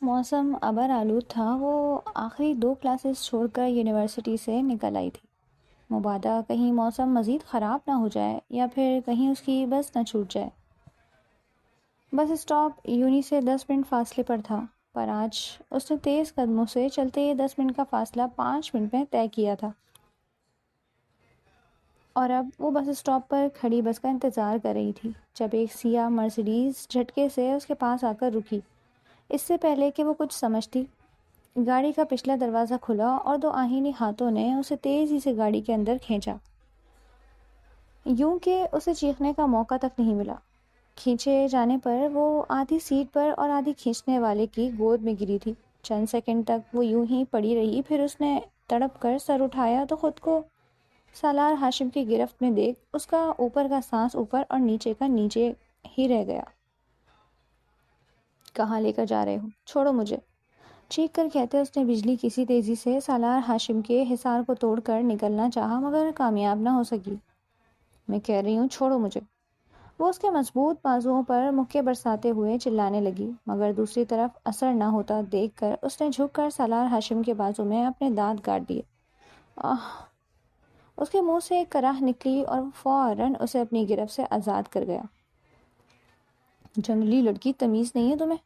موسم ابر آلود تھا۔ وہ آخری 2 کلاسز چھوڑ کر یونیورسٹی سے نکل آئی تھی، مبادا کہیں موسم مزید خراب نہ ہو جائے یا پھر کہیں اس کی بس نہ چھوٹ جائے۔ بس اسٹاپ یونی سے 10 منٹ فاصلے پر تھا، پر آج اس نے تیز قدموں سے چلتے 10 منٹ کا فاصلہ 5 منٹ میں طے کیا تھا، اور اب وہ بس اسٹاپ پر کھڑی بس کا انتظار کر رہی تھی جب ایک سیاہ مرسیڈیز جھٹکے سے اس کے پاس آ کر رکی۔ اس سے پہلے کہ وہ کچھ سمجھتی، گاڑی کا پچھلا دروازہ کھلا اور 2 آہینی ہاتھوں نے اسے تیزی سے گاڑی کے اندر کھینچا، یوں کہ اسے چیخنے کا موقع تک نہیں ملا۔ کھینچے جانے پر وہ آدھی سیٹ پر اور آدھی کھینچنے والے کی گود میں گری تھی۔ چند سیکنڈ تک وہ یوں ہی پڑی رہی، پھر اس نے تڑپ کر سر اٹھایا تو خود کو سالار ہاشم کی گرفت میں دیکھ اس کا اوپر کا سانس اوپر اور نیچے کا نیچے ہی رہ گیا۔ کہاں لے کر جا رہے ہو؟ چھوڑو مجھے، چیخ کر کہتے اس نے بجلی کسی تیزی سے سالار ہاشم کے حصار کو توڑ کر نکلنا چاہا مگر کامیاب نہ ہو سکی۔ میں کہہ رہی ہوں چھوڑو مجھے۔ وہ اس کے مضبوط بازوؤں پر مکے برساتے ہوئے چلانے لگی، مگر دوسری طرف اثر نہ ہوتا دیکھ کر اس نے جھک کر سالار ہاشم کے بازو میں اپنے دانت گاڑ دیے۔ آہ! اس کے منہ سے ایک کراہ نکلی اور فوراً اسے اپنی گرفت سے آزاد کر گیا۔ جنگلی لڑکی، تمیز نہیں ہے تمہیں؟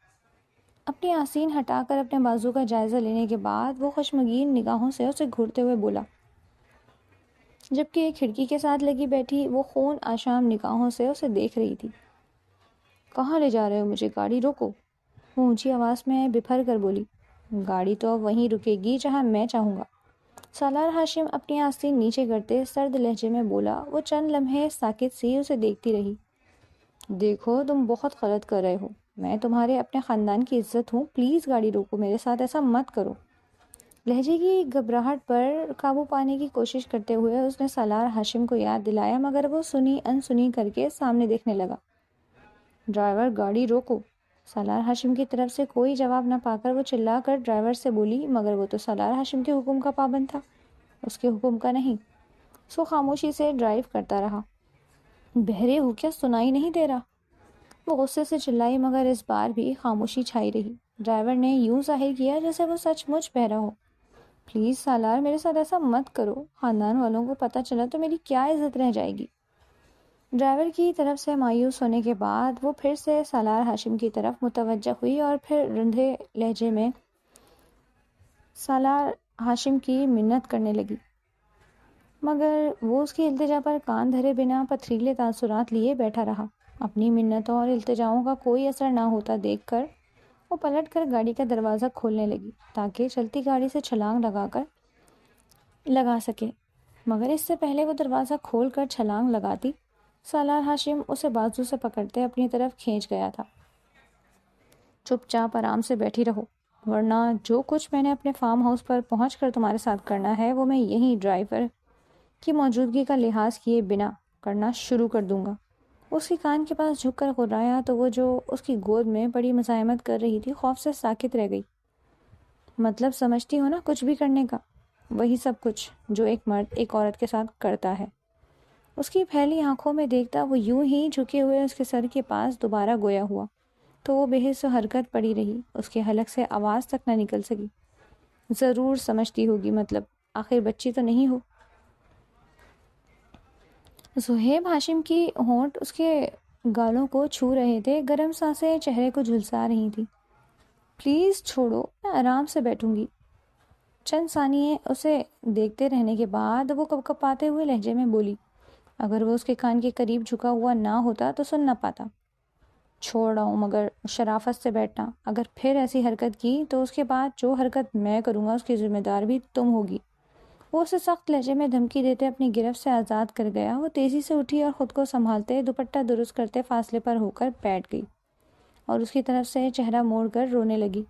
اپنی آستین ہٹا کر اپنے بازو کا جائزہ لینے کے بعد وہ خشمگین نگاہوں سے اسے گھورتے ہوئے بولا، جبکہ ایک کھڑکی کے ساتھ لگی بیٹھی وہ خون آشام نگاہوں سے اسے دیکھ رہی تھی۔ کہاں لے جا رہے ہو مجھے؟ گاڑی روکو، وہ اونچی آواز میں بپھر کر بولی۔ گاڑی تو وہیں رکے گی جہاں میں چاہوں گا، سالار ہاشم اپنی آستین نیچے کرتے سرد لہجے میں بولا۔ وہ چند لمحے ساکت سی اسے دیکھتی رہی۔ دیکھو تم بہت غلط کر رہے ہو، میں تمہارے اپنے خاندان کی عزت ہوں، پلیز گاڑی روکو، میرے ساتھ ایسا مت کرو۔ لہجے کی گھبراہٹ پر قابو پانے کی کوشش کرتے ہوئے اس نے سالار ہاشم کو یاد دلایا، مگر وہ سنی انسنی کر کے سامنے دیکھنے لگا۔ ڈرائیور گاڑی روکو۔ سالار ہاشم کی طرف سے کوئی جواب نہ پا کر وہ چلا کر ڈرائیور سے بولی، مگر وہ تو سالار ہاشم کے حکم کا پابند تھا، اس کے حکم کا نہیں۔ سو خاموشی سے ڈرائیو کرتا رہا۔ بہرے ہو کیا؟ سنائی نہیں دے رہا؟ وہ غصے سے چلائی، مگر اس بار بھی خاموشی چھائی رہی۔ ڈرائیور نے یوں ظاہر کیا جیسے وہ سچ مچ بہرا ہو۔ پلیز سالار، میرے ساتھ ایسا مت کرو، خاندان والوں کو پتہ چلا تو میری کیا عزت رہ جائے گی۔ ڈرائیور کی طرف سے مایوس ہونے کے بعد وہ پھر سے سالار ہاشم کی طرف متوجہ ہوئی اور پھر رندھے لہجے میں سالار ہاشم کی منت کرنے لگی، مگر وہ اس کی التجا پر کان دھرے بنا پتھریلے تاثرات لیے بیٹھا رہا۔ اپنی منتوں اور التجاؤں کا کوئی اثر نہ ہوتا دیکھ کر وہ پلٹ کر گاڑی کا دروازہ کھولنے لگی تاکہ چلتی گاڑی سے چھلانگ لگا سکے، مگر اس سے پہلے وہ دروازہ کھول کر چھلانگ لگاتی، سالار ہاشم اسے بازو سے پکڑتے اپنی طرف کھینچ گیا تھا۔ چپ چاپ آرام سے بیٹھی رہو، ورنہ جو کچھ میں نے اپنے فارم ہاؤس پر پہنچ کر تمہارے ساتھ کرنا ہے وہ میں یہیں ڈرائیور کی موجودگی کا لحاظ کیے بنا کرنا شروع کر دوں گا۔ اس کی کان کے پاس جھک کر غرایا تو وہ جو اس کی گود میں بڑی مزاحمت کر رہی تھی خوف سے ساکت رہ گئی۔ مطلب سمجھتی ہو نا کچھ بھی کرنے کا، وہی سب کچھ جو ایک مرد ایک عورت کے ساتھ کرتا ہے۔ اس کی پھیلی آنکھوں میں دیکھتا وہ یوں ہی جھکے ہوئے اس کے سر کے پاس دوبارہ گویا ہوا تو وہ بے حس و حرکت پڑی رہی، اس کے حلق سے آواز تک نہ نکل سکی۔ ضرور سمجھتی ہوگی، مطلب آخر بچی تو نہیں ہو۔ زہیب ہاشم کی ہونٹ اس کے گالوں کو چھو رہے تھے، گرم سانسیں چہرے کو جھلسا رہی تھی۔ پلیز چھوڑو، میں آرام سے بیٹھوں گی۔ چند ثانیے اسے دیکھتے رہنے کے بعد وہ کپکپاتے ہوئے لہجے میں بولی۔ اگر وہ اس کے کان کے قریب جھکا ہوا نہ ہوتا تو سن نہ پاتا۔ چھوڑ رہا ہوں، مگر شرافت سے بیٹھنا، اگر پھر ایسی حرکت کی تو اس کے بعد جو حرکت میں کروں گا اس کی ذمہ دار بھی تم ہوگی۔ وہ اسے سخت لہجے میں دھمکی دیتے اپنی گرفت سے آزاد کر گیا۔ وہ تیزی سے اٹھی اور خود کو سنبھالتے دوپٹہ درست کرتے فاصلے پر ہو کر بیٹھ گئی اور اس کی طرف سے چہرہ موڑ کر رونے لگی۔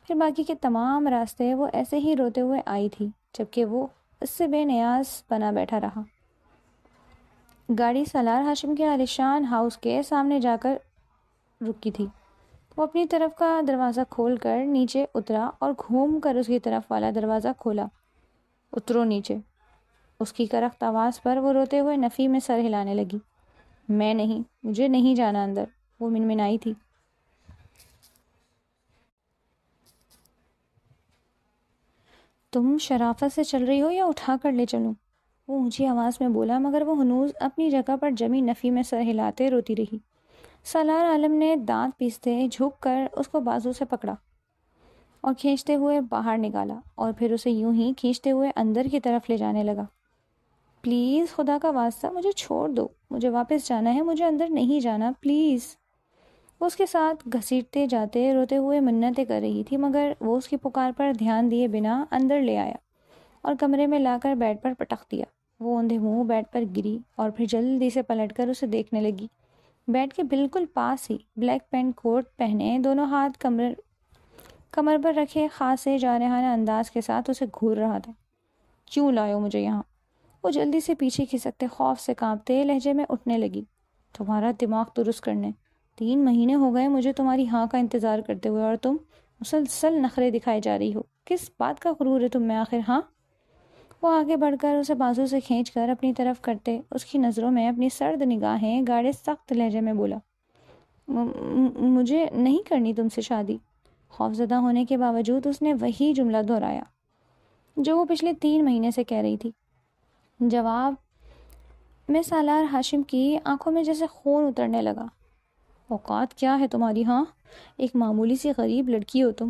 پھر باقی کے تمام راستے وہ ایسے ہی روتے ہوئے آئی تھی، جبکہ وہ اس سے بے نیاز بنا بیٹھا رہا۔ گاڑی سالار ہاشم کے عالیشان ہاؤس کے سامنے جا کر رکی تھی۔ وہ اپنی طرف کا دروازہ کھول کر نیچے اترا اور گھوم کر اس کی طرف والا دروازہ کھولا۔ اترو نیچے، اس کی کرخت آواز پر وہ روتے ہوئے نفی میں سر ہلانے لگی۔ میں نہیں، مجھے نہیں جانا اندر، وہ منمنائی تھی۔ تم شرافت سے چل رہی ہو یا اٹھا کر لے چلوں؟ وہ اونچی آواز میں بولا، مگر وہ ہنوز اپنی جگہ پر جمی نفی میں سر ہلاتے روتی رہی۔ سالار عالم نے دانت پیستے جھک کر اس کو بازو سے پکڑا اور کھینچتے ہوئے باہر نکالا، اور پھر اسے یوں ہی کھینچتے ہوئے اندر کی طرف لے جانے لگا۔ پلیز خدا کا واسطہ مجھے چھوڑ دو، مجھے واپس جانا ہے، مجھے اندر نہیں جانا، پلیز۔ وہ اس کے ساتھ گھسیٹتے جاتے روتے ہوئے منتیں کر رہی تھی، مگر وہ اس کی پکار پر دھیان دیے بنا اندر لے آیا اور کمرے میں لا کر بیڈ پر پٹک دیا۔ وہ اوندھے منہ بیڈ پر گری اور پھر جلدی سے پلٹ کر اسے دیکھنے لگی۔ بیڈ کے بالکل پاس ہی بلیک پینٹ کوٹ پہنے، دونوں ہاتھ کمر پر رکھے، خاصے جارحانہ انداز کے ساتھ اسے گھور رہا تھا۔ کیوں لائے ہو مجھے یہاں؟ وہ جلدی سے پیچھے کھسکتے خوف سے کانپتے لہجے میں اٹھنے لگی۔ تمہارا دماغ درست کرنے 3 مہینے ہو گئے مجھے تمہاری ہاں کا انتظار کرتے ہوئے، اور تم مسلسل نخرے دکھائے جا رہی ہو۔ کس بات کا غرور ہے تم میں آخر؟ ہاں؟ وہ آگے بڑھ کر اسے بازو سے کھینچ کر اپنی طرف کرتے اس کی نظروں میں اپنی سرد نگاہیں گاڑے سخت لہجے میں بولا، مجھے نہیں کرنی تم سے شادی۔ خوفزدہ ہونے کے باوجود اس نے وہی جملہ دہرایا جو وہ پچھلے 3 مہینے سے کہہ رہی تھی۔ جواب میں سالار ہاشم کی آنکھوں میں جیسے خون اترنے لگا۔ اوقات کیا ہے تمہاری؟ ہاں، ایک معمولی سی غریب لڑکی ہو تم،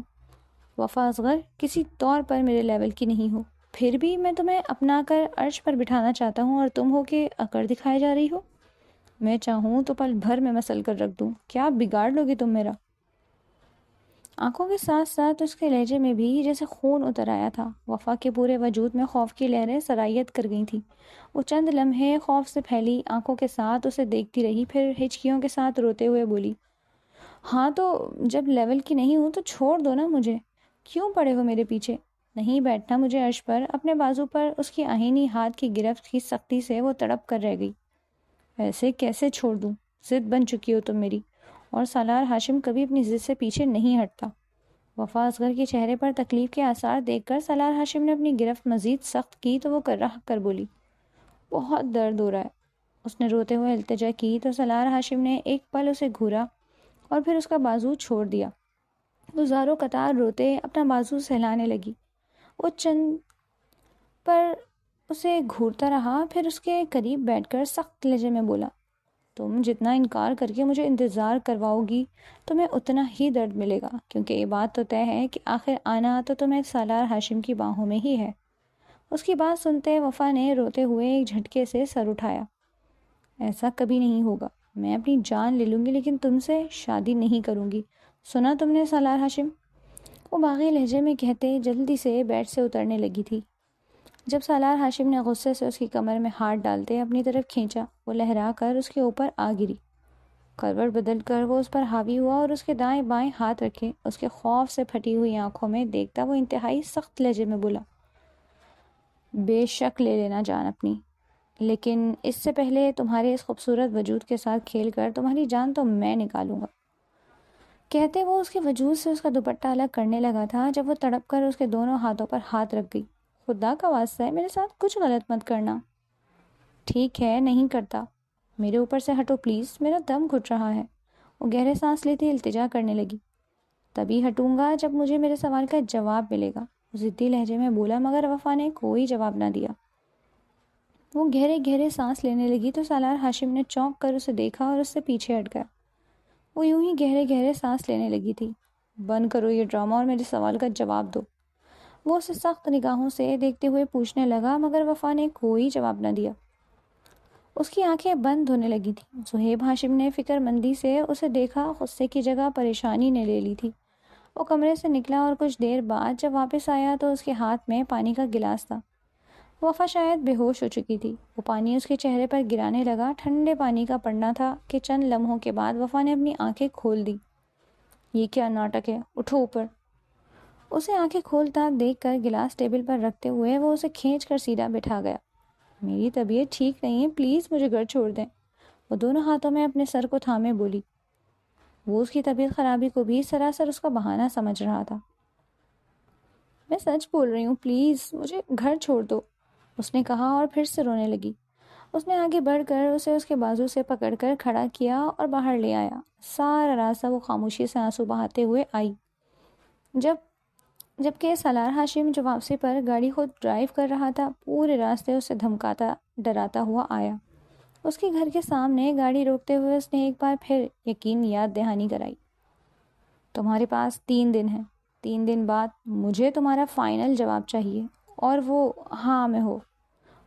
وفا اصغر کسی طور پر میرے لیول کی نہیں ہو، پھر بھی میں تمہیں اپنا کر عرش پر بٹھانا چاہتا ہوں اور تم ہو کہ اکڑ دکھائے جا رہی ہو۔ میں چاہوں تو پل بھر میں مسل کر رکھ دوں، کیا بگاڑ لوگی تم میرا؟ آنکھوں کے ساتھ ساتھ اس کے لہجے میں بھی جیسے خون اتر آیا تھا۔ وفا کے پورے وجود میں خوف کی لہریں سرایت کر گئی تھیں۔ وہ چند لمحے خوف سے پھیلی آنکھوں کے ساتھ اسے دیکھتی رہی، پھر ہچکیوں کے ساتھ روتے ہوئے بولی، ہاں تو جب لیول کی نہیں ہوں تو چھوڑ دو نا مجھے، کیوں پڑے ہو میرے پیچھے؟ نہیں بیٹھنا مجھے عرش پر۔ اپنے بازو پر اس کی آہینی ہاتھ کی گرفت کی سختی سے وہ تڑپ کر رہ گئی۔ ایسے کیسے چھوڑ دوں؟ ضد بن چکی ہو تم میری، اور سالار ہاشم کبھی اپنی ضد سے پیچھے نہیں ہٹتا۔ وفا اصغر کے چہرے پر تکلیف کے آثار دیکھ کر سالار ہاشم نے اپنی گرفت مزید سخت کی تو وہ کرہ کر بولی، بہت درد ہو رہا ہے۔ اس نے روتے ہوئے التجا کی تو سالار ہاشم نے ایک پل اسے گھورا اور پھر اس کا بازو چھوڑ دیا۔ وہ زاروں قطار روتے اپنا بازو سہلانے لگی۔ وہ چند پر اسے گھورتا رہا، پھر اس کے قریب بیٹھ کر سخت لہجے میں بولا، تم جتنا انکار کر کے مجھے انتظار کرواؤ گی تمہیں اتنا ہی درد ملے گا، کیونکہ یہ بات تو طے ہے کہ آخر آنا تو تمہیں سالار ہاشم کی باہوں میں ہی ہے۔ اس کی بات سنتے وفا نے روتے ہوئے ایک جھٹکے سے سر اٹھایا۔ ایسا کبھی نہیں ہوگا، میں اپنی جان لے لوں گی لیکن تم سے شادی نہیں کروں گی، سنا تم نے سالار ہاشم؟ وہ باغی لہجے میں کہتے جلدی سے بیڈ سے اترنے لگی تھی، جب سالار ہاشم نے غصے سے اس کی کمر میں ہاتھ ڈالتے اپنی طرف کھینچا۔ وہ لہرا کر اس کے اوپر آ گری، کروٹ بدل کر وہ اس پر حاوی ہوا اور اس کے دائیں بائیں ہاتھ رکھے اس کے خوف سے پھٹی ہوئی آنکھوں میں دیکھتا وہ انتہائی سخت لہجے میں بولا، بے شک لے لینا جان اپنی، لیکن اس سے پہلے تمہارے اس خوبصورت وجود کے ساتھ کھیل کر تمہاری جان تو میں نکالوں گا۔ کہتے وہ اس کے وجود سے اس کا دوپٹہ الگ کرنے لگا تھا جب وہ تڑپ کر اس کے دونوں ہاتھوں پر ہاتھ رکھ گئی۔ خدا کا واسطہ ہے میرے ساتھ کچھ غلط مت کرنا۔ ٹھیک ہے، نہیں کرتا، میرے اوپر سے ہٹو پلیز، میرا دم گھٹ رہا ہے۔ وہ گہرے سانس لیتی التجا کرنے لگی۔ تبھی ہٹوں گا جب مجھے میرے سوال کا جواب ملے گا، ضدی لہجے میں بولا، مگر وفا نے کوئی جواب نہ دیا۔ وہ گہرے گہرے سانس لینے لگی تو سالار ہاشم نے چونک کر اسے دیکھا اور اس سے پیچھے ہٹ گیا۔ وہ یوں ہی گہرے گہرے سانس لینے لگی تھی۔ بند کرو یہ ڈرامہ اور میرے سوال کا جواب دو، وہ اسے سخت نگاہوں سے دیکھتے ہوئے پوچھنے لگا، مگر وفا نے کوئی جواب نہ دیا۔ اس کی آنکھیں بند ہونے لگی تھیں۔ صہیب ہاشم نے فکر مندی سے اسے دیکھا، غصے کی جگہ پریشانی نے لے لی تھی۔ وہ کمرے سے نکلا اور کچھ دیر بعد جب واپس آیا تو اس کے ہاتھ میں پانی کا گلاس تھا۔ وفا شاید بے ہوش ہو چکی تھی۔ وہ پانی اس کے چہرے پر گرانے لگا، ٹھنڈے پانی کا پڑنا تھا کہ چند لمحوں کے بعد وفا نے اپنی آنکھیں کھول دی۔ یہ کیا ناٹک ہے، اٹھو اوپر۔ اسے آنکھیں کھولتا دیکھ کر گلاس ٹیبل پر رکھتے ہوئے وہ اسے کھینچ کر سیدھا بٹھا گیا۔ میری طبیعت ٹھیک نہیں ہے، پلیز مجھے گھر چھوڑ دیں۔ وہ دونوں ہاتھوں میں اپنے سر کو تھامے بولی۔ وہ اس کی طبیعت خرابی کو بھی سراسر اس کا بہانہ سمجھ رہا تھا۔ میں سچ بول رہی ہوں، پلیز مجھے گھر چھوڑ دو، اس نے کہا اور پھر سے رونے لگی۔ اس نے آگے بڑھ کر اسے اس کے بازو سے پکڑ کر کھڑا کیا اور باہر لے آیا۔ سارا راستہ وہ خاموشی سے آنسو بہاتے ہوئے آئی۔ جب جبکہ سالار ہاشم جو واپسی پر گاڑی خود ڈرائیو کر رہا تھا پورے راستے اسے دھمکاتا ڈراتا ہوا آیا۔ اس کے گھر کے سامنے گاڑی روکتے ہوئے اس نے ایک بار پھر یقین یاد دہانی کرائی۔ تمہارے پاس 3 دن ہیں، 3 دن بعد مجھے تمہارا فائنل جواب چاہیے، اور وہ ہاں میں ہو،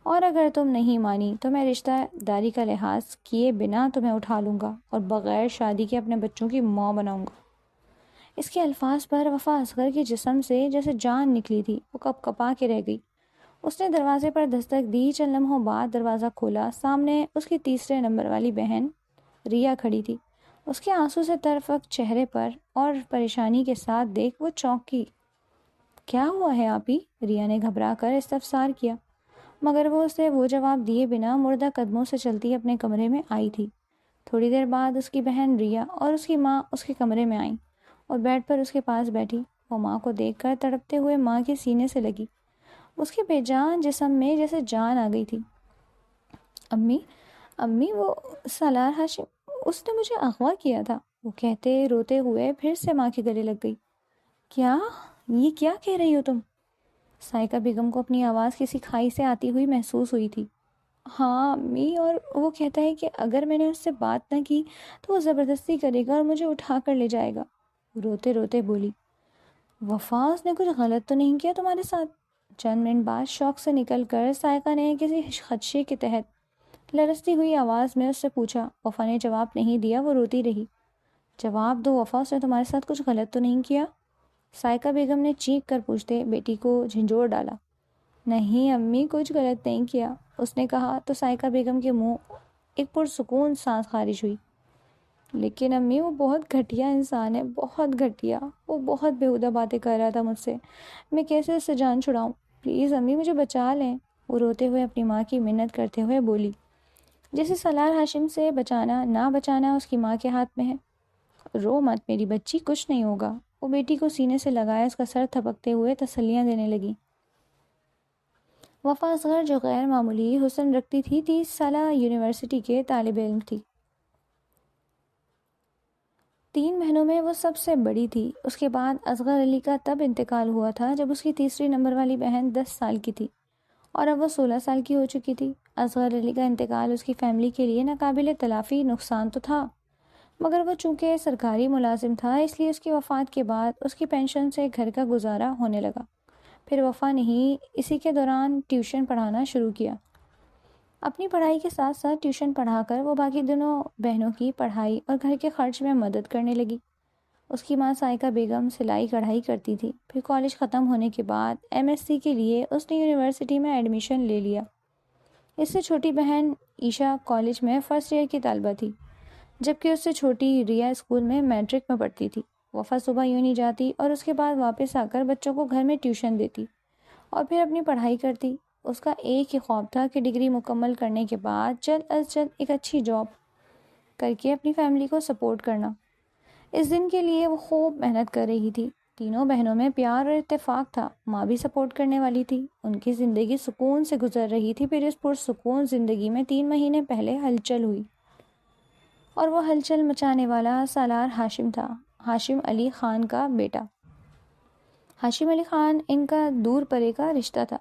اور اگر تم نہیں مانی تو میں رشتہ داری کا لحاظ کیے بنا تمہیں اٹھا لوں گا اور بغیر شادی کے اپنے بچوں کی ماں بناؤں گا۔ اس کے الفاظ پر وفا اصغر کے جسم سے جیسے جان نکلی تھی، وہ کپ کپا کے رہ گئی۔ اس نے دروازے پر دستک دی، چند لمحوں بعد دروازہ کھولا، سامنے اس کی تیسرے نمبر والی بہن ریا کھڑی تھی۔ اس کے آنسو سے ترفک چہرے پر اور پریشانی کے ساتھ دیکھ وہ چونکی۔ کیا ہوا ہے آپی؟ ریا نے گھبرا کر استفسار کیا، مگر وہ اسے وہ جواب دیے بنا مردہ قدموں سے چلتی اپنے کمرے میں آئی تھی۔ تھوڑی دیر بعد اس کی بہن ریا اور اس کی ماں اس کے کمرے میں آئیں اور بیڈ پر اس کے پاس بیٹھی۔ وہ ماں کو دیکھ کر تڑپتے ہوئے ماں کے سینے سے لگی۔ اس کے بے جان جسم میں جیسے جان آ گئی تھی۔ امی وہ سالار ہاشم، اس نے مجھے اغوا کیا تھا، وہ کہتے روتے ہوئے پھر سے ماں کے گلے لگ گئی۔ کیا؟ یہ کیا کہہ رہی ہو تم؟ سائقہ بیگم کو اپنی آواز کسی کھائی سے آتی ہوئی محسوس ہوئی تھی۔ ہاں امی، اور وہ کہتا ہے کہ اگر میں نے اس سے بات نہ کی تو وہ زبردستی کرے گا اور مجھے اٹھا کر لے جائے گا، روتے روتے بولی۔ وفا، اس نے کچھ غلط تو نہیں کیا تمہارے ساتھ؟ چند منٹ بعد شوق سے نکل کر سائقہ نے کسی خدشے کے تحت لرزتی ہوئی آواز میں اس سے پوچھا۔ وفا نے جواب نہیں دیا، وہ روتی رہی۔ جواب دو وفا، اس نے تمہارے ساتھ کچھ غلط تو نہیں کیا؟ سائقہ بیگم نے چیخ کر پوچھتے بیٹی کو جھنجھوڑ ڈالا۔ نہیں امی، کچھ غلط نہیں کیا، اس نے کہا تو سائقہ بیگم کے منہ ایک پرسکون سانس خارج ہوئی۔ لیکن امی، وہ بہت گھٹیا انسان ہے، بہت گھٹیا، وہ بہت بیہودہ باتیں کر رہا تھا مجھ سے، میں کیسے اس سے جان چھڑاؤں؟ پلیز امی، مجھے بچا لیں، وہ روتے ہوئے اپنی ماں کی منت کرتے ہوئے بولی۔ جیسے سالار ہاشم سے بچانا نہ بچانا اس کی ماں کے ہاتھ میں ہے۔ رو مت میری بچی، کچھ نہیں ہوگا، وہ بیٹی کو سینے سے لگائے اس کا سر تھپکتے ہوئے تسلیاں دینے لگی۔ وفا اصغر جو غیر معمولی حسن رکھتی تھی، 30 سالہ یونیورسٹی کے طالب علم تھی۔ 3 بہنوں میں وہ سب سے بڑی تھی۔ اس کے بعد اصغر علی کا تب انتقال ہوا تھا جب اس کی تیسری نمبر والی بہن 10 سال کی تھی اور اب وہ 16 سال کی ہو چکی تھی۔ اصغر علی کا انتقال اس کی فیملی کے لیے ناقابل تلافی نقصان تو تھا، مگر وہ چونکہ سرکاری ملازم تھا اس لیے اس کی وفات کے بعد اس کی پینشن سے گھر کا گزارا ہونے لگا۔ پھر وفا نے ہی اسی کے دوران ٹیوشن پڑھانا شروع کیا۔ اپنی پڑھائی کے ساتھ ساتھ ٹیوشن پڑھا کر وہ باقی دونوں بہنوں کی پڑھائی اور گھر کے خرچ میں مدد کرنے لگی۔ اس کی ماں سائقہ بیگم سلائی کڑھائی کرتی تھی۔ پھر کالج ختم ہونے کے بعد MSc کے لیے اس نے یونیورسٹی میں ایڈمیشن لے لیا۔ اس سے چھوٹی بہن عیشا کالج میں فرسٹ ایئر کی طالبہ تھی، جبکہ اس سے چھوٹی ریا اسکول میں میٹرک میں پڑھتی تھی۔ وفا صبح یونی جاتی اور اس کے بعد واپس آ کر بچوں کو گھر میں ٹیوشن دیتی اور پھر اپنی پڑھائی کرتی۔ اس کا ایک ہی خواب تھا کہ ڈگری مکمل کرنے کے بعد جلد از جلد ایک اچھی جاب کر کے اپنی فیملی کو سپورٹ کرنا۔ اس دن کے لیے وہ خوب محنت کر رہی تھی۔ تینوں بہنوں میں پیار اور اتفاق تھا، ماں بھی سپورٹ کرنے والی تھی، ان کی زندگی سکون سے گزر رہی تھی۔ پھر اس پرسکون زندگی میں 3 مہینے پہلے ہلچل ہوئی، اور وہ ہلچل مچانے والا سالار ہاشم تھا، ہاشم علی خان کا بیٹا۔ ہاشم علی خان ان کا دور پرے کا رشتہ تھا۔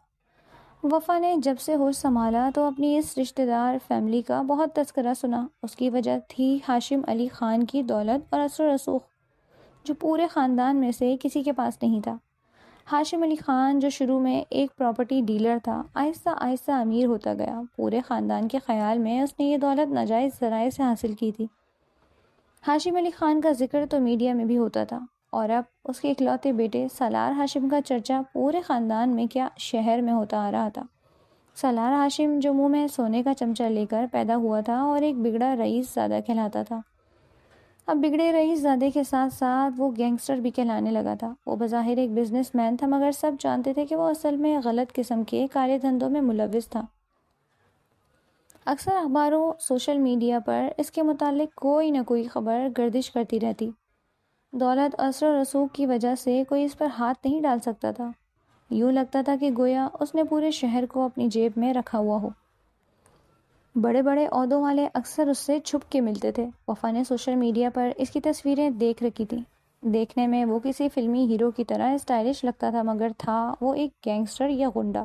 وفا نے جب سے ہوش سنبھالا تو اپنی اس رشتہ دار فیملی کا بہت تذکرہ سنا۔ اس کی وجہ تھی ہاشم علی خان کی دولت اور اثر و رسوخ، جو پورے خاندان میں سے کسی کے پاس نہیں تھا۔ ہاشم علی خان جو شروع میں ایک پراپرٹی ڈیلر تھا، آہستہ آہستہ امیر ہوتا گیا۔ پورے خاندان کے خیال میں اس نے یہ دولت ناجائز ذرائع سے حاصل کی تھی۔ ہاشم علی خان کا ذکر تو میڈیا میں بھی ہوتا تھا، اور اب اس کے اکلوتے بیٹے سالار ہاشم کا چرچا پورے خاندان میں کیا شہر میں ہوتا آ رہا تھا۔ سالار ہاشم جو منہ میں سونے کا چمچہ لے کر پیدا ہوا تھا اور ایک بگڑا رئیس زادہ کہلاتا تھا، اب بگڑے رئیس زادے کے ساتھ ساتھ وہ گینگسٹر بھی کہلانے لگا تھا۔ وہ بظاہر ایک بزنس مین تھا، مگر سب جانتے تھے کہ وہ اصل میں غلط قسم کے کالے دھندوں میں ملوث تھا۔ اکثر اخباروں، سوشل میڈیا پر اس کے متعلق کوئی نہ کوئی خبر گردش کرتی رہتی۔ دولت اور اثر و رسوخ کی وجہ سے کوئی اس پر ہاتھ نہیں ڈال سکتا تھا۔ یوں لگتا تھا کہ گویا اس نے پورے شہر کو اپنی جیب میں رکھا ہوا ہو۔ بڑے بڑے عہدوں والے اکثر اس سے چھپ کے ملتے تھے۔ وفا نے سوشل میڈیا پر اس کی تصویریں دیکھ رکھی تھیں۔ دیکھنے میں وہ کسی فلمی ہیرو کی طرح اسٹائلش لگتا تھا، مگر تھا وہ ایک گینگسٹر یا غنڈہ۔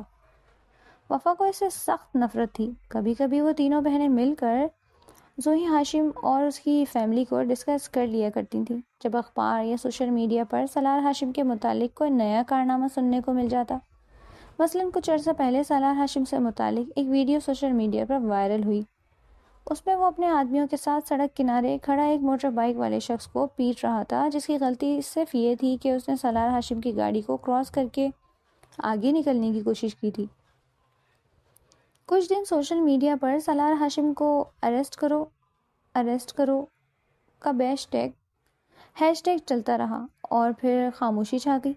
وفا کو اس سے سخت نفرت تھی۔ کبھی کبھی وہ تینوں بہنیں مل کر زوہی ہاشم اور اس کی فیملی کو ڈسکس کر لیا کرتی تھیں۔ جب اخبار یا سوشل میڈیا پر سالار ہاشم کے متعلق کوئی نیا کارنامہ سننے کو مل جاتا، مثلاً کچھ عرصہ پہلے سالار ہاشم سے متعلق ایک ویڈیو سوشل میڈیا پر وائرل ہوئی۔ اس میں وہ اپنے آدمیوں کے ساتھ سڑک کنارے کھڑا ایک موٹر بائیک والے شخص کو پیٹ رہا تھا، جس کی غلطی صرف یہ تھی کہ اس نے سالار ہاشم کی گاڑی کو کراس کر کے آگے نکلنے کی کوشش کی تھی۔ کچھ دن سوشل میڈیا پر سالار ہاشم کو ارسٹ کرو کا ہیش ٹیگ چلتا رہا اور پھر خاموشی چھا گئی۔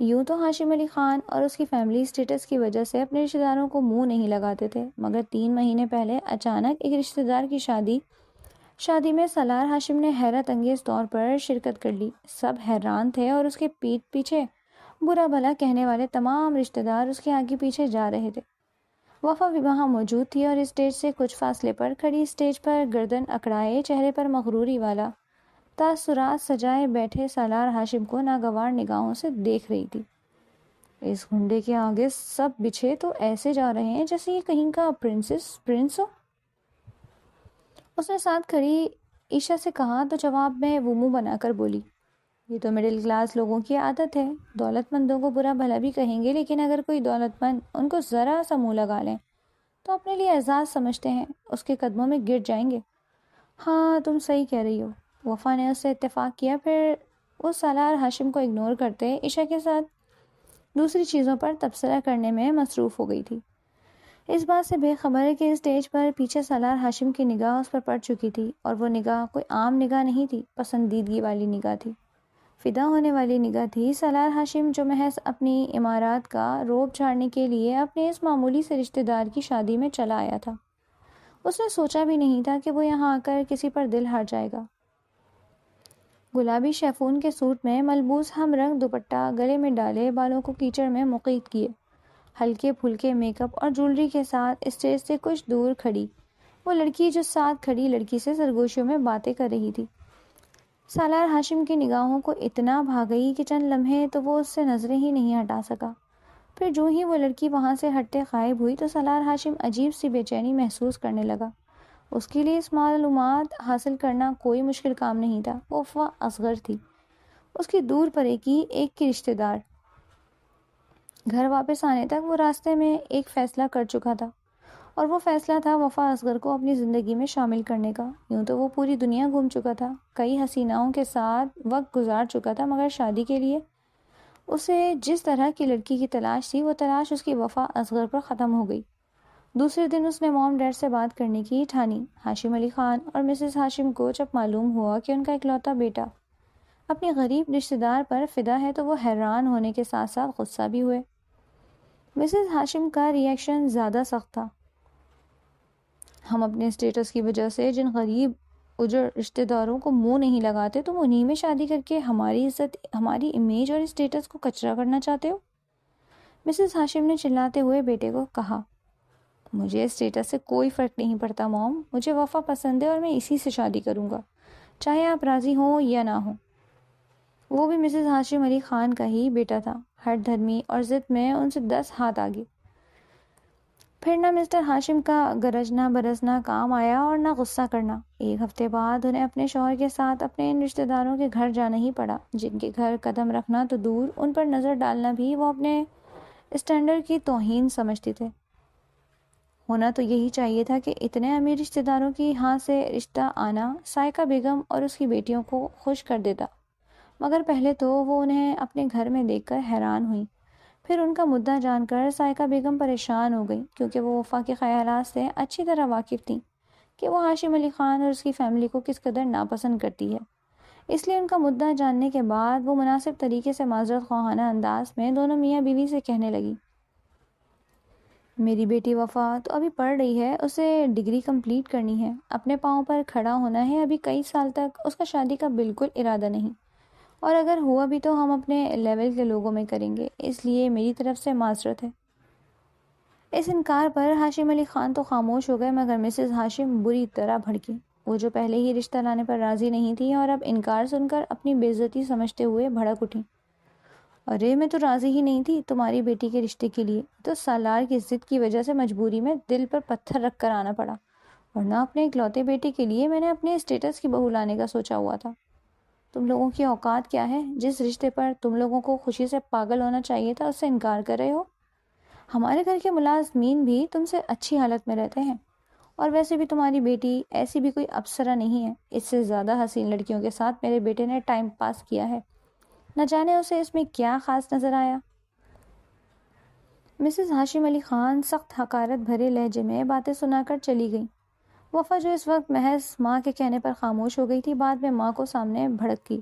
یوں تو ہاشم علی خان اور اس کی فیملی اسٹیٹس کی وجہ سے اپنے رشتہ داروں کو منہ نہیں لگاتے تھے، مگر 3 مہینے پہلے اچانک ایک رشتہ دار کی شادی میں سالار ہاشم نے حیرت انگیز طور پر شرکت کر لی۔ سب حیران تھے اور اس کے پیٹ پیچھے برا بھلا کہنے والے تمام رشتہ دار اس کے آگے پیچھے جا رہے تھے۔ وفا بھی وہاں موجود تھی اور اسٹیج سے کچھ فاصلے پر کھڑی اسٹیج پر گردن اکڑائے، چہرے پر مغروری والا تاثرات سجائے بیٹھے سالار ہاشم کو ناگوار نگاہوں سے دیکھ رہی تھی۔ اس گھنڈے کے آگے سب بچھے تو ایسے جا رہے ہیں جیسے یہ کہیں کا پرنس ہو۔ اس نے ساتھ کھڑی عائشہ سے کہا تو جواب میں وہ منہ بنا کر بولی، یہ تو مڈل کلاس لوگوں کی عادت ہے، دولت مندوں کو برا بھلا بھی کہیں گے، لیکن اگر کوئی دولت مند ان کو ذرا سا منہ لگا لیں تو اپنے لیے اعزاز سمجھتے ہیں، اس کے قدموں میں گر جائیں گے۔ ہاں تم صحیح کہہ رہی ہو، وفا نے اس سے اتفاق کیا۔ پھر وہ سالار ہاشم کو اگنور کرتے عائشہ کے ساتھ دوسری چیزوں پر تبصرہ کرنے میں مصروف ہو گئی تھی، اس بات سے بے خبر ہے کہ اسٹیج پر پیچھے سالار ہاشم کی نگاہ اس پر پڑ چکی تھی، اور وہ نگاہ کوئی عام نگاہ نہیں تھی، پسندیدگی والی نگاہ تھی، فدا ہونے والی نگاہ تھی۔ سالار ہاشم جو محض اپنی عمارات کا روب جھاڑنے کے لیے اپنے اس معمولی سے رشتہ دار کی شادی میں چلا آیا تھا، اس نے سوچا بھی نہیں تھا کہ وہ یہاں آ کر کسی پر دل ہار جائے گا۔ گلابی شیفون کے سوٹ میں ملبوس ہم رنگ دوپٹہ گلے میں ڈالے، بالوں کو کیچڑ میں مقید کیے، ہلکے پھلکے میک اپ اور جولری کے ساتھ اسٹیج سے کچھ دور کھڑی وہ لڑکی جو ساتھ کھڑی لڑکی سے سرگوشیوں میں باتیں کر رہی تھی، سالار ہاشم کی نگاہوں کو اتنا بھا گئی کہ چند لمحے تو وہ اس سے نظریں ہی نہیں ہٹا سکا۔ پھر جو ہی وہ لڑکی وہاں سے ہٹتے غائب ہوئی تو سالار ہاشم عجیب سی بے چینی محسوس کرنے لگا۔ اس کے لیے اس معلومات حاصل کرنا کوئی مشکل کام نہیں تھا۔ وہ وفا اصغر تھی، اس کی دور پرے کی ایک کی رشتہ دار۔ گھر واپس آنے تک وہ راستے میں ایک فیصلہ کر چکا تھا، اور وہ فیصلہ تھا وفا اصغر کو اپنی زندگی میں شامل کرنے کا۔ یوں تو وہ پوری دنیا گھوم چکا تھا، کئی حسیناؤں کے ساتھ وقت گزار چکا تھا، مگر شادی کے لیے اسے جس طرح کی لڑکی کی تلاش تھی، وہ تلاش اس کی وفا اصغر پر ختم ہو گئی۔ دوسرے دن اس نے موم ڈیڈ سے بات کرنے کی ٹھانی۔ ہاشم علی خان اور مسز ہاشم کو جب معلوم ہوا کہ ان کا اکلوتا بیٹا اپنی غریب رشتہ دار پر فدا ہے تو وہ حیران ہونے کے ساتھ ساتھ غصہ بھی ہوئے۔ مسز ہاشم کا ری ایکشن زیادہ سخت تھا۔ ہم اپنے اسٹیٹس کی وجہ سے جن غریب اجڑ رشتہ داروں کو منہ نہیں لگاتے، تم انہی میں شادی کر کے ہماری عزت، ہماری امیج اور اسٹیٹس کو کچرا کرنا چاہتے ہو؟ مسز ہاشم نے چلاتے ہوئے بیٹے کو کہا، مجھے اسٹیٹس سے کوئی فرق نہیں پڑتا موم، مجھے وفا پسند ہے اور میں اسی سے شادی کروں گا، چاہے آپ راضی ہوں یا نہ ہوں۔ وہ بھی مسز ہاشم علی خان کا ہی بیٹا تھا، ہٹ دھرمی اور ضد میں ان سے 10 ہاتھ آگے۔ پھر نہ مسٹر ہاشم کا گرجنا برسنا کام آیا اور نہ غصہ کرنا۔ ایک ہفتے بعد انہیں اپنے شوہر کے ساتھ اپنے ان رشتہ داروں کے گھر جانا ہی پڑا، جن کے گھر قدم رکھنا تو دور، ان پر نظر ڈالنا بھی وہ اپنے اسٹینڈرڈ کی توہین سمجھتے تھے۔ ہونا تو یہی چاہیے تھا کہ اتنے امیر رشتہ داروں کی ہاں سے رشتہ آنا سائقہ بیگم اور اس کی بیٹیوں کو خوش کر دیتا، مگر پہلے تو وہ انہیں اپنے گھر میں دیکھ کر حیران ہوئیں، پھر ان کا مدعا جان کر سائقہ بیگم پریشان ہو گئی، کیونکہ وہ وفا کے خیالات سے اچھی طرح واقف تھیں کہ وہ ہاشم علی خان اور اس کی فیملی کو کس قدر ناپسند کرتی ہے۔ اس لیے ان کا مدعا جاننے کے بعد وہ مناسب طریقے سے معذرت خواہانہ انداز میں دونوں میاں بیوی سے کہنے لگی، میری بیٹی وفا تو ابھی پڑھ رہی ہے، اسے ڈگری کمپلیٹ کرنی ہے، اپنے پاؤں پر کھڑا ہونا ہے، ابھی کئی سال تک اس کا شادی کا بالکل ارادہ نہیں، اور اگر ہوا بھی تو ہم اپنے لیول کے لوگوں میں کریں گے، اس لیے میری طرف سے معذرت ہے۔ اس انکار پر ہاشم علی خان تو خاموش ہو گئے، مگر مسز ہاشم بری طرح بھڑکی۔ وہ جو پہلے ہی رشتہ لانے پر راضی نہیں تھی اور اب انکار سن کر اپنی بے عزتی سمجھتے ہوئے بھڑک اٹھی. ارے میں تو راضی ہی نہیں تھی تمہاری بیٹی کے رشتے کے لیے، تو سالار کی ضد کی وجہ سے مجبوری میں دل پر پتھر رکھ کر آنا پڑا، ورنہ اپنے اکلوتے بیٹے کے لیے میں نے اپنے اسٹیٹس کی بہو لانے کا سوچا ہوا تھا. تم لوگوں کی اوقات کیا ہے؟ جس رشتے پر تم لوگوں کو خوشی سے پاگل ہونا چاہیے تھا اس سے انکار کر رہے ہو. ہمارے گھر کے ملازمین بھی تم سے اچھی حالت میں رہتے ہیں، اور ویسے بھی تمہاری بیٹی ایسی بھی کوئی ابصرہ نہیں ہے. اس سے زیادہ حسین لڑکیوں کے ساتھ میرے بیٹے نے ٹائم پاس کیا ہے، نہ جانے اسے اس میں کیا خاص نظر آیا. مسز ہاشم علی خان سخت حقارت بھرے لہجے میں باتیں سنا کر چلی گئی. وفا جو اس وقت محض ماں کے کہنے پر خاموش ہو گئی تھی، بعد میں ماں کو سامنے بھڑک گئی.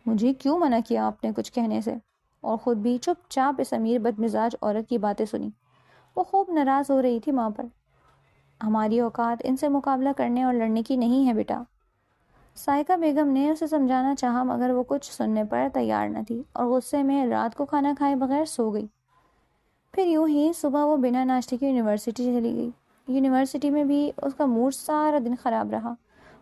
مجھے کیوں منع کیا آپ نے کچھ کہنے سے؟ اور خود بھی چپ چاپ اس امیر بدمزاج عورت کی باتیں سنی. وہ خوب ناراض ہو رہی تھی ماں پر. ہماری اوقات ان سے مقابلہ کرنے اور لڑنے کی نہیں ہے بیٹا. سائقہ بیگم نے اسے سمجھانا چاہا مگر وہ کچھ سننے پر تیار نہ تھی اور غصے میں رات کو کھانا کھائے بغیر سو گئی. پھر یوں ہی صبح وہ بنا ناشتے کی یونیورسٹی چلی گئی. یونیورسٹی میں بھی اس کا موڈ سارا دن خراب رہا.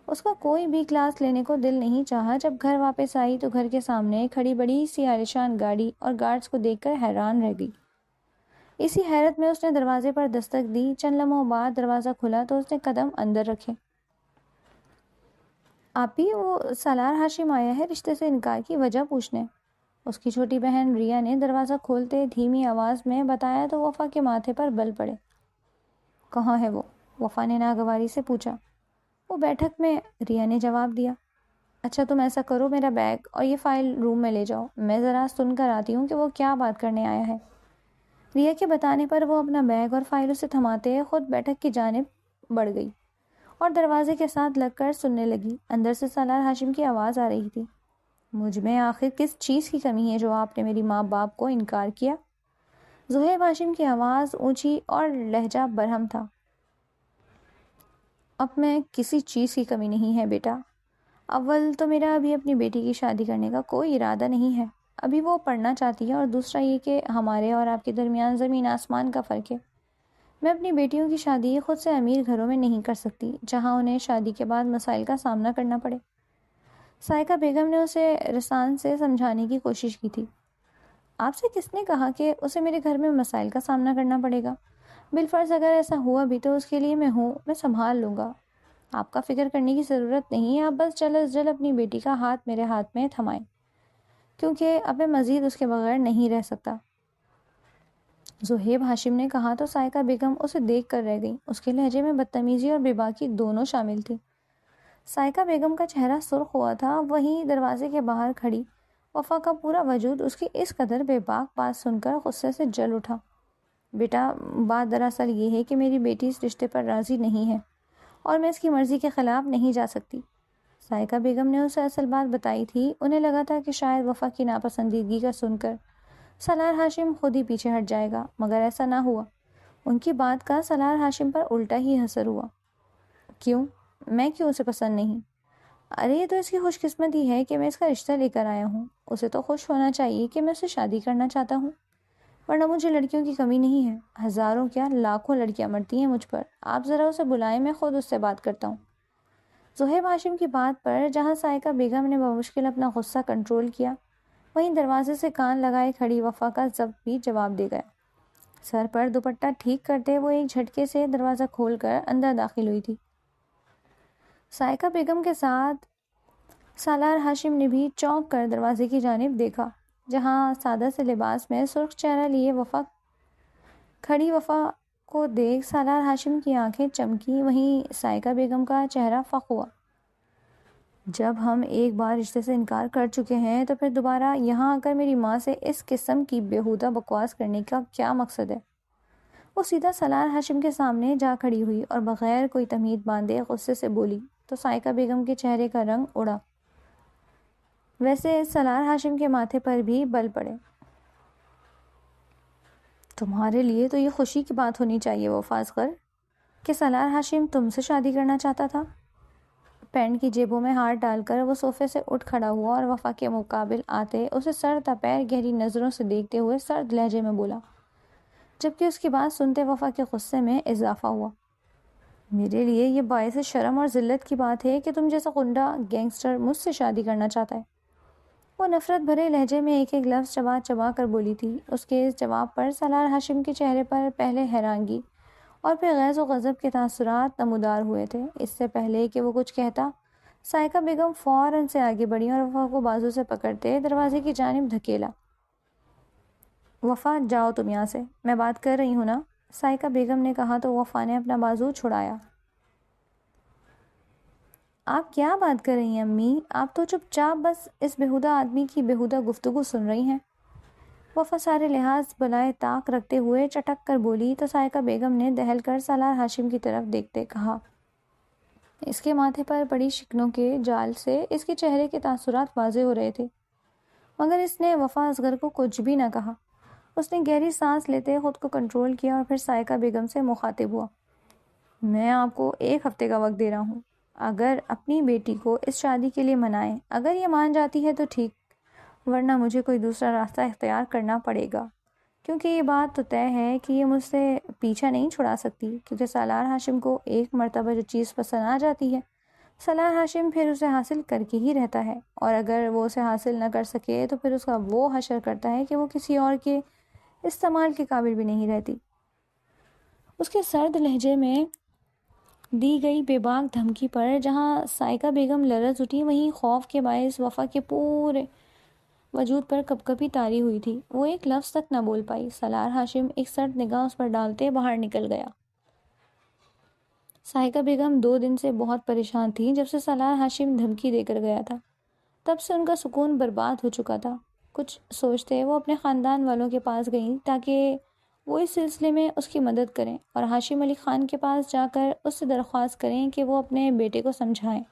اس کا کوئی بھی کلاس لینے کو دل نہیں چاہا. جب گھر واپس آئی تو گھر کے سامنے کھڑی بڑی سی عالیشان گاڑی اور گارڈز کو دیکھ کر حیران رہ گئی. اسی حیرت میں اس نے دروازے پر دستک دی. چند لمحوں بعد دروازہ کھلا تو اس نے قدم اندر رکھے. آپ ہی؟ وہ سالار ہاشم آیا ہے رشتے سے انکار کی وجہ پوچھنے. اس کی چھوٹی بہن ریا نے دروازہ کھولتے دھیمی آواز میں بتایا تو وفا کے ماتھے پر بل پڑے. کہاں ہے وہ؟ وفا نے ناگواری سے پوچھا. وہ بیٹھک میں، ریا نے جواب دیا. اچھا تم ایسا کرو، میرا بیگ اور یہ فائل روم میں لے جاؤ، میں ذرا سن کر آتی ہوں کہ وہ کیا بات کرنے آیا ہے. ریا کے بتانے پر وہ اپنا بیگ اور فائل اسے تھماتے خود بیٹھک کی جانب بڑھ گئی اور دروازے کے ساتھ لگ کر سننے لگی. اندر سے سالار ہاشم کی آواز آ رہی تھی. مجھ میں آخر کس چیز کی کمی ہے جو آپ نے میری ماں باپ کو انکار کیا؟ زہیب ہاشم کی آواز اونچی اور لہجہ برہم تھا. اب میں کسی چیز کی کمی نہیں ہے بیٹا. اول تو میرا ابھی اپنی بیٹی کی شادی کرنے کا کوئی ارادہ نہیں ہے. ابھی وہ پڑھنا چاہتی ہے، اور دوسرا یہ کہ ہمارے اور آپ کے درمیان زمین آسمان کا فرق ہے. میں اپنی بیٹیوں کی شادی خود سے امیر گھروں میں نہیں کر سکتی جہاں انہیں شادی کے بعد مسائل کا سامنا کرنا پڑے. سائقہ بیگم نے اسے رسان سے سمجھانے کی کوشش کی تھی. آپ سے کس نے کہا کہ اسے میرے گھر میں مسائل کا سامنا کرنا پڑے گا؟ بالفرض اگر ایسا ہوا بھی تو اس کے لیے میں ہوں، میں سنبھال لوں گا. آپ کا فکر کرنے کی ضرورت نہیں ہے. آپ بس جلد از جلد اپنی بیٹی کا ہاتھ میرے ہاتھ میں تھمائیں، کیونکہ اب میں مزید اس کے بغیر نہیں رہ سکتا. زہیب ہاشم نے کہا تو سائقہ بیگم اسے دیکھ کر رہ گئی. اس کے لہجے میں بدتمیزی اور بے باکی دونوں شامل تھی. سائقہ بیگم کا چہرہ سرخ ہوا تھا. وہیں دروازے کے باہر کھڑی وفا کا پورا وجود اس کی اس قدر بے باک بات سن کر غصے سے جل اٹھا. بیٹا، بات دراصل یہ ہے کہ میری بیٹی اس رشتے پر راضی نہیں ہے اور میں اس کی مرضی کے خلاف نہیں جا سکتی. سائقہ بیگم نے اسے اصل بات بتائی تھی. انہیں لگا تھا کہ شاید وفا کی ناپسندیدگی کا سن کر سالار ہاشم خود ہی پیچھے ہٹ جائے گا، مگر ایسا نہ ہوا. ان کی بات کا سالار ہاشم پر الٹا ہی اثر ہوا. کیوں؟ میں کیوں اسے پسند نہیں؟ ارے یہ تو اس کی خوش قسمتی ہے کہ میں اس کا رشتہ لے کر آیا ہوں. اسے تو خوش ہونا چاہیے کہ میں اسے شادی کرنا چاہتا ہوں، ورنہ مجھے لڑکیوں کی کمی نہیں ہے. ہزاروں کیا لاکھوں لڑکیاں مرتی ہیں مجھ پر. آپ ذرا اسے بلائیں، میں خود اس سے بات کرتا ہوں. زہیب ہاشم کی بات پر جہاں سائقہ بیگم نے بمشکل اپنا غصہ کنٹرول کیا، وہیں دروازے سے کان لگائے کھڑی وفا کا ضبط بھی جواب دے گیا. سر پر دوپٹہ ٹھیک کرتے وہ ایک جھٹکے سے دروازہ کھول کر اندر داخل ہوئی تھی. سائقہ بیگم کے ساتھ سالار ہاشم نے بھی چونک کر دروازے کی جانب دیکھا، جہاں سادہ سے لباس میں سرخ چہرہ لیے وفا کھڑی. وفا کو دیکھ سالار ہاشم کی آنکھیں چمکی. وہیں سائقہ بیگم کا چہرہ فخ ہوا. جب ہم ایک بار رشتے سے انکار کر چکے ہیں تو پھر دوبارہ یہاں آ کر میری ماں سے اس قسم کی بیہودہ بکواس کرنے کا کیا مقصد ہے؟ وہ سیدھا سالار ہاشم کے سامنے جا کھڑی ہوئی اور بغیر کوئی تمہید باندھے غصے سے بولی تو سائقہ بیگم کے چہرے کا رنگ اڑا. ویسے سالار ہاشم کے ماتھے پر بھی بل پڑے. تمہارے لیے تو یہ خوشی کی بات ہونی چاہیے وفا اصغر کہ سالار ہاشم تم سے شادی کرنا چاہتا تھا. پینٹ کی جیبوں میں ہاتھ ڈال کر وہ صوفے سے اٹھ کھڑا ہوا اور وفا کے مقابل آتے اسے سر تا پیر گہری نظروں سے دیکھتے ہوئے سرد لہجے میں بولا، جبکہ اس کی بات سنتے وفا کے غصے میں اضافہ ہوا. میرے لیے یہ باعث شرم اور ذلت کی بات ہے کہ تم جیسا غنڈہ گینگسٹر مجھ سے شادی کرنا چاہتا ہے۔ وہ نفرت بھرے لہجے میں ایک ایک لفظ چبا چبا کر بولی تھی۔ اس کے اس جواب پر سالار ہاشم کے چہرے پر پہلے حیرانگی اور پھر غیظ و غضب کے تاثرات نمودار ہوئے تھے۔ اس سے پہلے کہ وہ کچھ کہتا، سائقہ بیگم فوراً سے آگے بڑھی اور وفا کو بازو سے پکڑتے دروازے کی جانب دھکیلا۔ وفا، جاؤ تم یہاں سے، میں بات کر رہی ہوں نا، سائقہ بیگم نے کہا تو وفا نے اپنا بازو چھڑایا۔ آپ کیا بات کر رہی ہیں امی؟ آپ تو چپ چاپ بس اس بیہودہ آدمی کی بیہودہ گفتگو سن رہی ہیں۔ وفا سارے لحاظ بلائے طاق رکھتے ہوئے چٹک کر بولی تو سائقہ بیگم نے دہل کر سالار ہاشم کی طرف دیکھتے کہا۔ اس کے ماتھے پر پڑی شکنوں کے جال سے اس کے چہرے کے تاثرات واضح ہو رہے تھے، مگر اس نے وفا اصغر کو کچھ بھی نہ کہا۔ اس نے گہری سانس لیتے خود کو کنٹرول کیا اور پھر سائقہ بیگم سے مخاطب ہوا۔ میں آپ کو 1 ہفتے کا وقت دے رہا ہوں، اگر اپنی بیٹی کو اس شادی کے لیے منائیں، اگر یہ مان جاتی ہے تو ٹھیک، ورنہ مجھے کوئی دوسرا راستہ اختیار کرنا پڑے گا، کیونکہ یہ بات تو طے ہے کہ یہ مجھ سے پیچھا نہیں چھڑا سکتی، کیونکہ سالار ہاشم کو ایک مرتبہ جو چیز پسند آ جاتی ہے، سالار ہاشم پھر اسے حاصل کر کے ہی رہتا ہے، اور اگر وہ اسے حاصل نہ کر سکے تو پھر اس کا وہ حشر کرتا ہے کہ وہ کسی اور کے استعمال کے قابل بھی نہیں رہتی۔ اس کے سرد لہجے میں دی گئی بے باک دھمکی پر جہاں سائقہ بیگم لرز اٹھی، وہیں خوف کے باعث وفا کے پورے وجود پر کپکپی طاری ہوئی تھی۔ وہ ایک لفظ تک نہ بول پائی۔ سالار ہاشم ایک سرد نگاہ اس پر ڈالتے باہر نکل گیا۔ سائقہ بیگم 2 دن سے بہت پریشان تھیں جب سے سالار ہاشم دھمکی دے کر گیا تھا۔ تب سے ان کا سکون برباد ہو چکا تھا۔ کچھ سوچتے وہ اپنے خاندان والوں کے پاس گئیں تاکہ وہ اس سلسلے میں اس کی مدد کریں اور ہاشم علی خان کے پاس جا کر اس سے درخواست کریں کہ وہ اپنے بیٹے کو سمجھائیں۔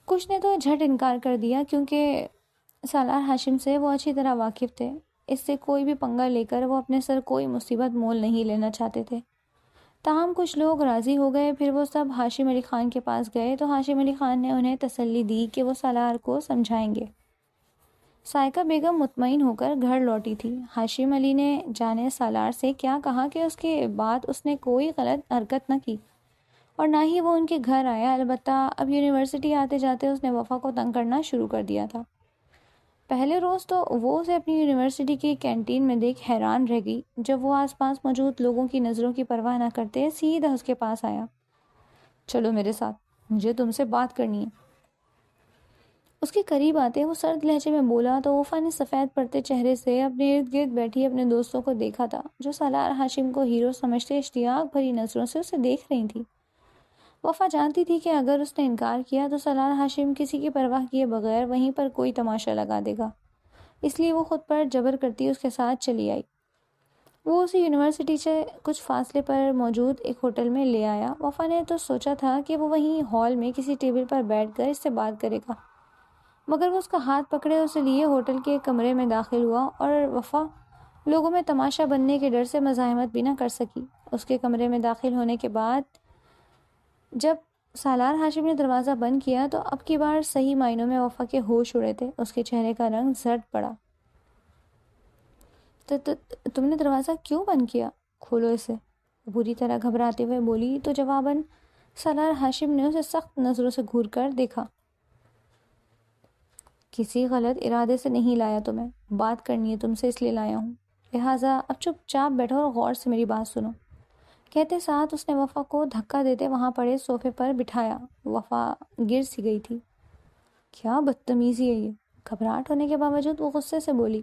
کچھ نے تو جھٹ انکار کر دیا کیونکہ سالار ہاشم سے وہ اچھی طرح واقف تھے۔ اس سے کوئی بھی پنگا لے کر وہ اپنے سر کوئی مصیبت مول نہیں لینا چاہتے تھے۔ تاہم کچھ لوگ راضی ہو گئے۔ پھر وہ سب ہاشم علی خان کے پاس گئے تو ہاشم علی خان نے انہیں تسلی دی کہ وہ سالار کو سمجھائیں گے۔ سائقہ بیگم مطمئن ہو کر گھر لوٹی تھی۔ ہاشم علی نے جانے سالار سے کیا کہا کہ اس کے بعد اس نے کوئی غلط حرکت نہ کی اور نہ ہی وہ ان کے گھر آیا۔ البتہ اب یونیورسٹی آتے جاتے اس نے وفا کو تنگ کرنا شروع کر دیا تھا۔ پہلے روز تو وہ اسے اپنی یونیورسٹی کی کینٹین میں دیکھ حیران رہ گئی۔ جب وہ آس پاس موجود لوگوں کی نظروں کی پرواہ نہ کرتے سیدھا اس کے پاس آیا۔ چلو میرے ساتھ، مجھے تم سے بات کرنی ہے۔ اس کے قریب آتے وہ سرد لہجے میں بولا تو وفا نے سفید پڑتے چہرے سے اپنے ارد گرد بیٹھی اپنے دوستوں کو دیکھا تھا جو سالار ہاشم کو ہیرو سمجھتے اشتیاق بھری نظروں سے اسے دیکھ رہی تھی۔ وفا جانتی تھی کہ اگر اس نے انکار کیا تو سالار ہاشم کسی کی پرواہ کیے بغیر وہیں پر کوئی تماشا لگا دے گا، اس لیے وہ خود پر جبر کرتی اس کے ساتھ چلی آئی۔ وہ اسے یونیورسٹی سے کچھ فاصلے پر موجود ایک ہوٹل میں لے آیا۔ وفا نے تو سوچا تھا کہ وہ وہیں ہال میں کسی ٹیبل پر بیٹھ کر اس سے بات کرے گا، مگر وہ اس کا ہاتھ پکڑے اسے لیے ہوٹل کے کمرے میں داخل ہوا اور وفا لوگوں میں تماشا بننے کے ڈر سے مزاحمت بھی نہ کر سکی۔ اس کے کمرے میں داخل ہونے کے بعد جب سالار ہاشم نے دروازہ بند کیا تو اب کی بار صحیح معنوں میں وفا کے ہوش اڑے تھے۔ اس کے چہرے کا رنگ زرد پڑا۔ تم نے دروازہ کیوں بند کیا؟ کھولو اسے، بری طرح گھبراتے ہوئے بولی تو جواباً سالار ہاشم نے اسے سخت نظروں سے گھور کر دیکھا۔ کسی غلط ارادے سے نہیں لایا تمہیں، بات کرنی ہے تم سے اس لیے لایا ہوں، لہٰذا اب چپ چاپ بیٹھو اور غور سے میری بات سنو۔ کہتے ساتھ اس نے وفا کو دھکا دیتے وہاں پڑے صوفے پر بٹھایا۔ وفا گر سی گئی تھی۔ کیا بدتمیزی ہے یہ؟ گھبراہٹ ہونے کے باوجود وہ غصے سے بولی،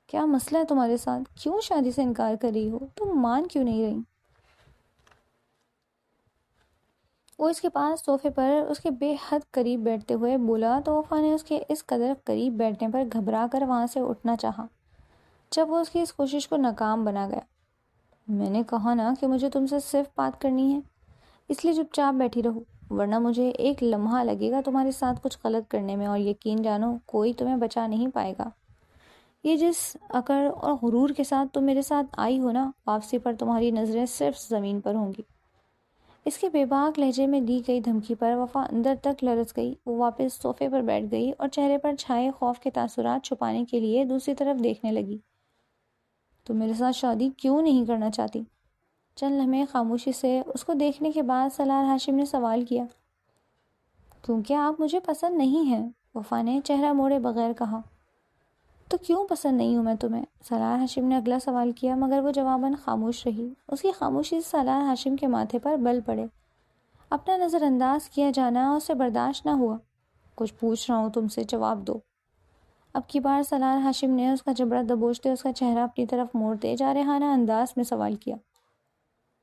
کیا مسئلہ ہے تمہارے ساتھ؟ کیوں شادی سے انکار کر رہی ہو؟ تم مان کیوں نہیں رہی؟ وہ اس کے پاس صوفے پر اس کے بے حد قریب بیٹھتے ہوئے بولا تو وفا نے اس کے اس قدر قریب بیٹھنے پر گھبرا کر وہاں سے اٹھنا چاہا جب وہ اس کی اس کوشش کو ناکام بنا گیا۔ میں نے کہا نا کہ مجھے تم سے صرف بات کرنی ہے، اس لیے چپ چاپ بیٹھی رہو، ورنہ مجھے ایک لمحہ لگے گا تمہارے ساتھ کچھ غلط کرنے میں، اور یقین جانو کوئی تمہیں بچا نہیں پائے گا۔ یہ جس اکڑ اور غرور کے ساتھ تم میرے ساتھ آئی ہو نا، واپسی پر تمہاری نظریں صرف زمین پر ہوں گی۔ اس کے بے باک لہجے میں دی گئی دھمکی پر وفا اندر تک لرز گئی۔ وہ واپس صوفے پر بیٹھ گئی اور چہرے پر چھائے خوف کے تاثرات چھپانے کے لیے دوسری طرف دیکھنے لگی۔ تم میرے ساتھ شادی کیوں نہیں کرنا چاہتی؟ چند لمحے خاموشی سے اس کو دیکھنے کے بعد سالار ہاشم نے سوال کیا، کیونکہ آپ مجھے پسند نہیں ہیں؟ وفا نے چہرہ موڑے بغیر کہا۔ تو کیوں پسند نہیں ہوں میں تمہیں؟ سالار ہاشم نے اگلا سوال کیا، مگر وہ جواباً خاموش رہی۔ اس کی خاموشی سے سالار ہاشم کے ماتھے پر بل پڑے۔ اپنا نظر انداز کیا جانا اسے برداشت نہ ہوا۔ کچھ پوچھ رہا ہوں تم سے، جواب دو۔ اب کی بار سالار ہاشم نے اس کا جبڑا دبوچتے اس کا چہرہ اپنی طرف موڑتے جارحانہ انداز میں سوال کیا۔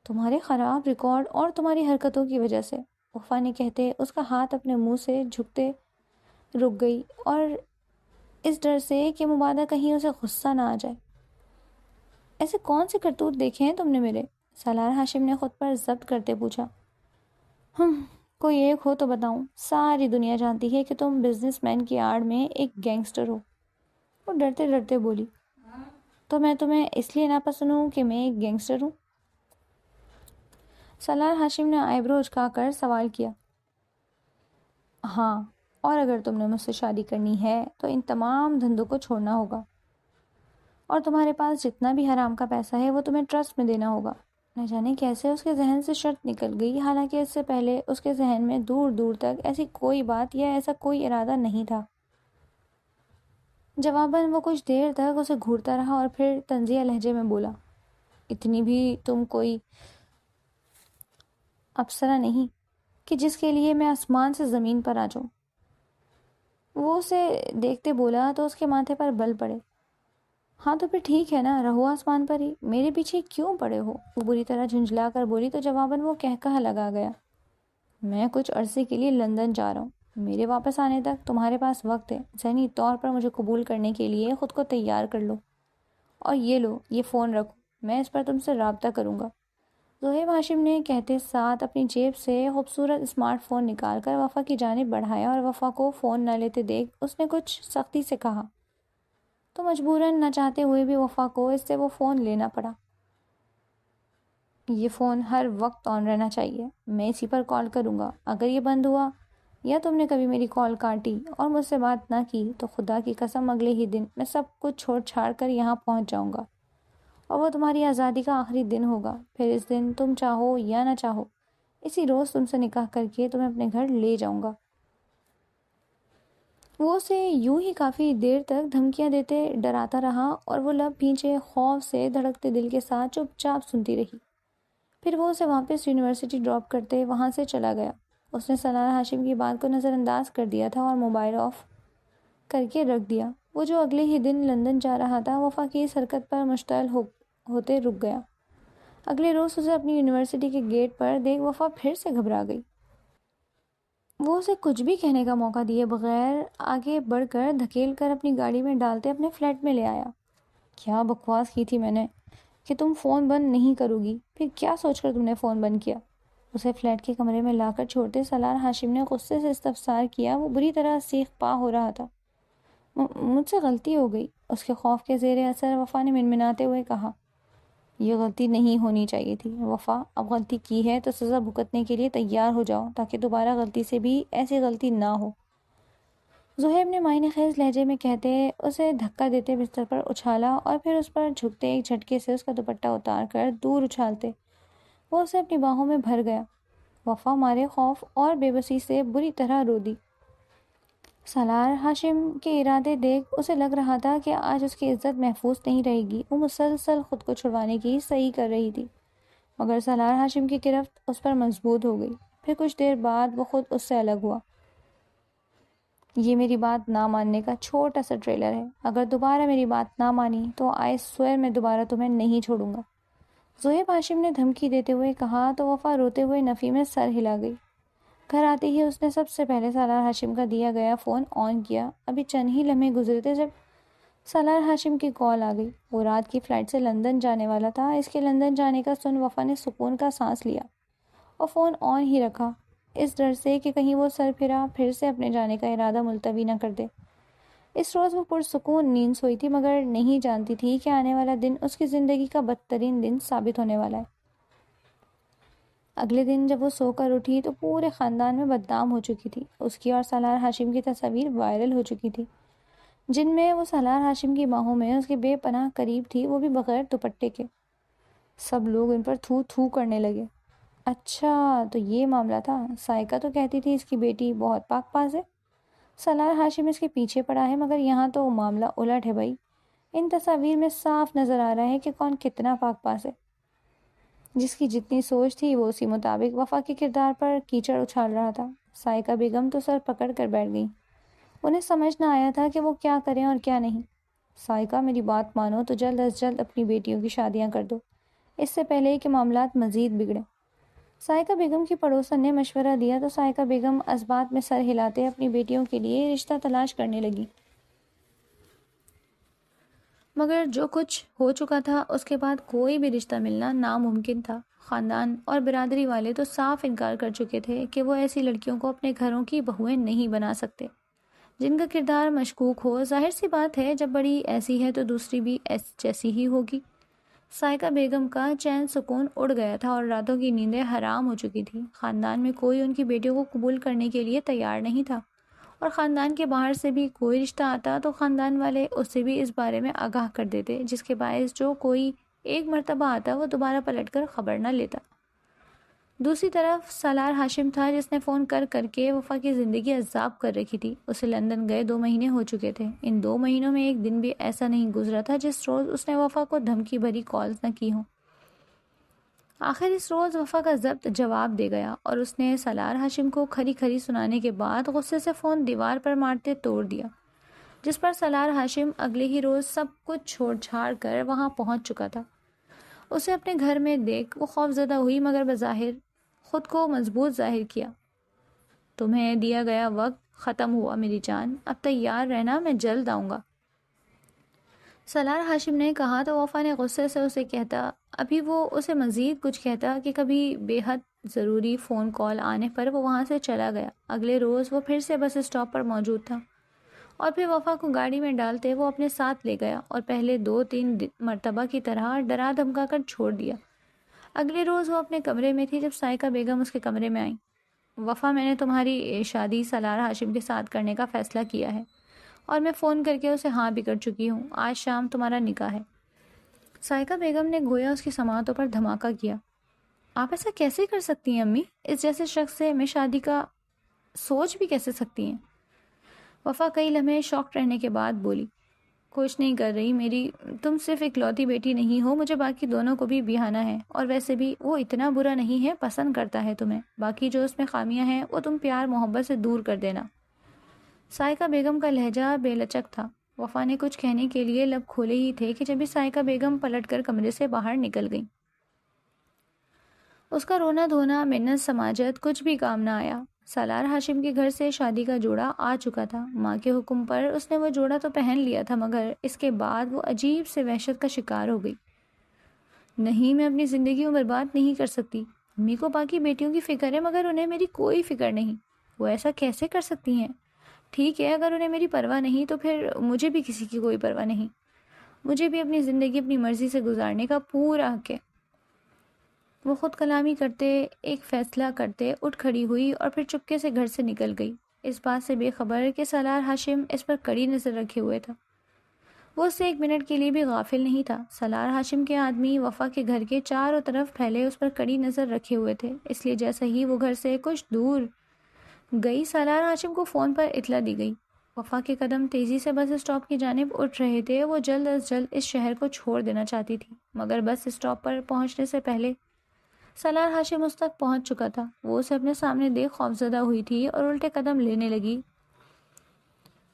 تمہارے خراب ریکارڈ اور تمہاری حرکتوں کی وجہ سے، وفا نے کہتے اس کا ہاتھ اپنے منہ سے جھکتے رک گئی، اور اس ڈر سے کہ مبادہ کہیں اسے غصہ نہ آ جائے۔ ایسے کون سے کرتوت دیکھے ہیں تم نے میرے؟ سالار ہاشم نے خود پر ضبط کرتے پوچھا۔ کوئی ایک ہو تو بتاؤں؟ ساری دنیا جانتی ہے کہ تم بزنس مین کی آڑ میں ایک گینگسٹر ہو۔ وہ ڈرتے ڈرتے بولی۔ تو میں تمہیں اس لیے ناپسند ہوں کہ میں ایک گینگسٹر ہوں؟ سالار ہاشم نے آئیبرو اچکا کر سوال کیا۔ ہاں، اور اگر تم نے مجھ سے شادی کرنی ہے تو ان تمام دھندوں کو چھوڑنا ہوگا، اور تمہارے پاس جتنا بھی حرام کا پیسہ ہے وہ تمہیں ٹرسٹ میں دینا ہوگا۔ نہ جانے کیسے اس کے ذہن سے شرط نکل گئی، حالانکہ اس سے پہلے اس کے ذہن میں دور دور تک ایسی کوئی بات یا ایسا کوئی ارادہ نہیں تھا۔ جواباً وہ کچھ دیر تک اسے گھورتا رہا اور پھر طنزیہ لہجے میں بولا، اتنی بھی تم کوئی افسرہ نہیں کہ جس کے لیے میں آسمان سے زمین پر آ جاؤں۔ وہ اسے دیکھتے بولا تو اس کے ماتھے پر بل پڑے۔ ہاں تو پھر ٹھیک ہے نا، رہو آسمان پر ہی، میرے پیچھے کیوں پڑے ہو؟ وہ بری طرح جھنجھلا کر بولی تو جواباً وہ کہہ لگا گیا، میں کچھ عرصے کے لیے لندن جا رہا ہوں، میرے واپس آنے تک تمہارے پاس وقت ہے، ذہنی طور پر مجھے قبول کرنے کے لیے خود کو تیار کر لو، اور یہ لو، یہ فون رکھو، میں اس پر تم سے رابطہ کروں گا۔ زہیب ہاشم نے کہتے ساتھ اپنی جیب سے خوبصورت اسمارٹ فون نکال کر وفا کی جانب بڑھایا، اور وفا کو فون نہ لیتے دیکھ اس نے کچھ سختی سے کہا، تو مجبوراً نہ چاہتے ہوئے بھی وفا کو اس سے وہ فون لینا پڑا۔ یہ فون ہر وقت آن رہنا چاہیے، میں اسی پر کال کروں گا، اگر یہ بند ہوا یا تم نے کبھی میری کال کاٹی اور مجھ سے بات نہ کی تو خدا کی قسم اگلے ہی دن میں سب کچھ چھوڑ چھاڑ کر یہاں پہنچ جاؤں گا، اور وہ تمہاری آزادی کا آخری دن ہوگا۔ پھر اس دن تم چاہو یا نہ چاہو اسی روز تم سے نکاح کر کے تمہیں اپنے گھر لے جاؤں گا۔ وہ اسے یوں ہی کافی دیر تک دھمکیاں دیتے ڈراتا رہا، اور وہ لب بھینچے خوف سے دھڑکتے دل کے ساتھ چپ چاپ سنتی رہی۔ پھر وہ اسے واپس یونیورسٹی ڈراپ کرتے وہاں سے چلا گیا۔ اس نے سالار ہاشم کی بات کو نظر انداز کر دیا تھا اور موبائل آف کر کے رکھ دیا۔ وہ جو اگلے ہی دن لندن جا رہا تھا، وفا کی اس حرکت پر مشتعل ہوتے رک گیا۔ اگلے روز اسے اپنی یونیورسٹی کے گیٹ پر دیکھ وفا پھر سے گھبرا گئی۔ وہ اسے کچھ بھی کہنے کا موقع دیے بغیر آگے بڑھ کر دھکیل کر اپنی گاڑی میں ڈالتے اپنے فلیٹ میں لے آیا۔ کیا بکواس کی تھی میں نے کہ تم فون بند نہیں کرو گی، پھر کیا سوچ کر تم نے فون بند کیا؟ اسے فلیٹ کے کمرے میں لا کر چھوڑتے سالار ہاشم نے غصے سے استفسار کیا۔ وہ بری طرح سیخ پا ہو رہا تھا۔ مجھ سے غلطی ہو گئی، اس کے خوف کے زیر اثر وفا نے منمناتے ہوئے کہا۔ یہ غلطی نہیں ہونی چاہیے تھی وفا، اب غلطی کی ہے تو سزا بھگتنے کے لیے تیار ہو جاؤ تاکہ دوبارہ غلطی سے بھی ایسی غلطی نہ ہو، زہیب نے معنی خیز لہجے میں کہتے اسے دھکا دیتے بستر پر اچھالا، اور پھر اس پر جھکتے ایک جھٹکے سے اس کا دوپٹہ اتار کر دور اچھالتے وہ اسے اپنی باہوں میں بھر گیا۔ وفا مارے خوف اور بے بسی سے بری طرح رو دی۔ سالار ہاشم کے ارادے دیکھ اسے لگ رہا تھا کہ آج اس کی عزت محفوظ نہیں رہے گی۔ وہ مسلسل خود کو چھڑوانے کی صحیح کر رہی تھی، مگر سالار ہاشم کی گرفت اس پر مضبوط ہو گئی۔ پھر کچھ دیر بعد وہ خود اس سے الگ ہوا۔ یہ میری بات نہ ماننے کا چھوٹا سا ٹریلر ہے، اگر دوبارہ میری بات نہ مانی تو آئی سوئر میں دوبارہ تمہیں نہیں چھوڑوں گا، زہیب ہاشم نے دھمکی دیتے ہوئے کہا تو وفا روتے ہوئے نفی میں سر ہلا گئی۔ گھر آتے ہی اس نے سب سے پہلے سالار ہاشم کا دیا گیا فون آن کیا۔ ابھی چند ہی لمحے گزرے تھے جب سالار ہاشم کی کال آ گئی۔ وہ رات کی فلائٹ سے لندن جانے والا تھا۔ اس کے لندن جانے کا سن وفا نے سکون کا سانس لیا اور فون آن ہی رکھا، اس ڈر سے کہ کہیں وہ سر پھرا پھر سے اپنے جانے کا ارادہ ملتوی نہ کر دے۔ اس روز وہ پرسکون نیند سوئی تھی، مگر نہیں جانتی تھی کہ آنے والا دن اس کی زندگی کا بدترین دن ثابت ہونے والا ہے۔ اگلے دن جب وہ سو کر اٹھی تو پورے خاندان میں بدنام ہو چکی تھی۔ اس کی اور سالار ہاشم کی تصاویر وائرل ہو چکی تھی، جن میں وہ سالار ہاشم کی باہوں میں اس کے بے پناہ قریب تھی، وہ بھی بغیر دوپٹے کے۔ سب لوگ ان پر تھو تھو کرنے لگے۔ اچھا تو یہ معاملہ تھا۔ سائقہ تو کہتی تھی اس کی بیٹی بہت پاک باز ہے۔ سالار ہاشم اس کے پیچھے پڑا ہے، مگر یہاں تو معاملہ الٹ ہے بھائی۔ ان تصاویر میں صاف نظر آ رہا ہے کہ کون کتنا پاک باز ہے۔ جس کی جتنی سوچ تھی وہ اسی مطابق وفا کے کردار پر کیچڑ اچھال رہا تھا۔ سائقہ بیگم تو سر پکڑ کر بیٹھ گئی۔ انہیں سمجھ نہ آیا تھا کہ وہ کیا کریں اور کیا نہیں۔ سائقہ میری بات مانو تو جلد از جلد اپنی بیٹیوں کی شادیاں کر دو، اس سے پہلے کہ معاملات مزید بگڑیں۔ سائقہ بیگم کی پڑوسن نے مشورہ دیا تو سائقہ بیگم اسبات میں سر ہلاتے اپنی بیٹیوں کے لیے رشتہ تلاش کرنے لگی۔ مگر جو کچھ ہو چکا تھا اس کے بعد کوئی بھی رشتہ ملنا ناممکن تھا۔ خاندان اور برادری والے تو صاف انکار کر چکے تھے کہ وہ ایسی لڑکیوں کو اپنے گھروں کی بہویں نہیں بنا سکتے جن کا کردار مشکوک ہو۔ ظاہر سی بات ہے جب بڑی ایسی ہے تو دوسری بھی جیسی ہی ہوگی۔ سائقہ بیگم کا چین سکون اڑ گیا تھا اور راتوں کی نیندیں حرام ہو چکی تھی۔ خاندان میں کوئی ان کی بیٹیوں کو قبول کرنے کے لیے تیار نہیں تھا، اور خاندان کے باہر سے بھی کوئی رشتہ آتا تو خاندان والے اسے بھی اس بارے میں آگاہ کر دیتے، جس کے باعث جو کوئی ایک مرتبہ آتا وہ دوبارہ پلٹ کر خبر نہ لیتا۔ دوسری طرف سالار ہاشم تھا جس نے فون کر کر کے وفا کی زندگی عذاب کر رکھی تھی۔ اسے لندن گئے 2 مہینے ہو چکے تھے۔ ان 2 مہینوں میں ایک دن بھی ایسا نہیں گزرا تھا جس روز اس نے وفا کو دھمکی بھری کالز نہ کی ہوں۔ آخر اس روز وفا کا ضبط جواب دے گیا اور اس نے سالار ہاشم کو کھری کھری سنانے کے بعد غصے سے فون دیوار پر مارتے توڑ دیا، جس پر سالار ہاشم اگلے ہی روز سب کچھ چھوڑ چھاڑ کر وہاں پہنچ چکا تھا۔ اسے اپنے گھر میں دیکھ وہ خوفزدہ ہوئی، مگر بظاہر خود کو مضبوط ظاہر کیا۔ تمہیں دیا گیا وقت ختم ہوا میری جان، اب تیار رہنا، میں جلد آؤں گا۔ سالار ہاشم نے کہا تو وفا نے غصے سے اسے کہتا، ابھی وہ اسے مزید کچھ کہتا کہ کبھی بے حد ضروری فون کال آنے پر وہ وہاں سے چلا گیا۔ اگلے روز وہ پھر سے بس اسٹاپ پر موجود تھا اور پھر وفا کو گاڑی میں ڈالتے وہ اپنے ساتھ لے گیا اور پہلے 2-3 مرتبہ کی طرح ڈرا دھمکا کر چھوڑ دیا۔ اگلے روز وہ اپنے کمرے میں تھی جب سائقہ بیگم اس کے کمرے میں آئیں۔ وفا، میں نے تمہاری شادی سالار ہاشم کے ساتھ کرنے کا فیصلہ کیا ہے اور میں فون کر کے اسے ہاں بھی کر چکی ہوں۔ آج شام تمہارا نکاح ہے۔ سائقہ بیگم نے گویا اس کی سماعتوں پر دھماکہ کیا۔ آپ ایسا کیسے کر سکتی ہیں امی؟ اس جیسے شخص سے میں شادی کا سوچ بھی کیسے سکتی ہیں؟ وفا کئی لمحے شاکڈ رہنے کے بعد بولی، کچھ نہیں کر رہی میری، تم صرف اکلوتی بیٹی نہیں ہو، مجھے باقی دونوں کو بھی بیاہنا ہے، اور ویسے بھی وہ اتنا برا نہیں ہے، پسند کرتا ہے تمہیں، باقی جو اس میں خامیاں ہیں وہ تم پیار محبت سے دور کر دینا۔ سائقہ بیگم کا لہجہ بے لچک تھا۔ وفا نے کچھ کہنے کے لیے لب کھولے ہی تھے کہ جبھی سائقہ بیگم پلٹ کر کمرے سے باہر نکل گئیں۔ اس کا رونا دھونا، منت سماجت کچھ بھی کام نہ آیا۔ سالار ہاشم کے گھر سے شادی کا جوڑا آ چکا تھا۔ ماں کے حکم پر اس نے وہ جوڑا تو پہن لیا تھا، مگر اس کے بعد وہ عجیب سے وحشت کا شکار ہو گئی۔ نہیں، میں اپنی زندگی میں برباد نہیں کر سکتی۔ امی کو باقی بیٹیوں کی فکر ہے مگر انہیں میری کوئی فکر نہیں۔ وہ ایسا کیسے کر سکتی ہیں؟ ٹھیک ہے، اگر انہیں میری پرواہ نہیں تو پھر مجھے بھی کسی کی کوئی پرواہ نہیں۔ مجھے بھی اپنی زندگی اپنی مرضی سے گزارنے کا پورا حق ہے۔ وہ خود کلامی کرتے ایک فیصلہ کرتے اٹھ کھڑی ہوئی اور پھر چپکے سے گھر سے نکل گئی، اس بات سے بے خبر کہ سالار ہاشم اس پر کڑی نظر رکھے ہوئے تھا۔ وہ اس سے 1 منٹ کے لیے بھی غافل نہیں تھا۔ سالار ہاشم کے آدمی وفا کے گھر کے چاروں طرف پھیلے اس پر کڑی نظر رکھے ہوئے تھے، اس لیے جیسا ہی وہ گھر سے کچھ دور گئی سالار ہاشم کو فون پر اطلاع دی گئی۔ وفا کے قدم تیزی سے بس اسٹاپ کی جانب اٹھ رہے تھے۔ وہ جلد از جلد اس شہر کو چھوڑ دینا چاہتی تھی، مگر بس اسٹاپ پر پہنچنے سے پہلے سالار ہاشم اس تک پہنچ چکا تھا۔ وہ اسے اپنے سامنے دیکھ خوفزدہ ہوئی تھی اور الٹے قدم لینے لگی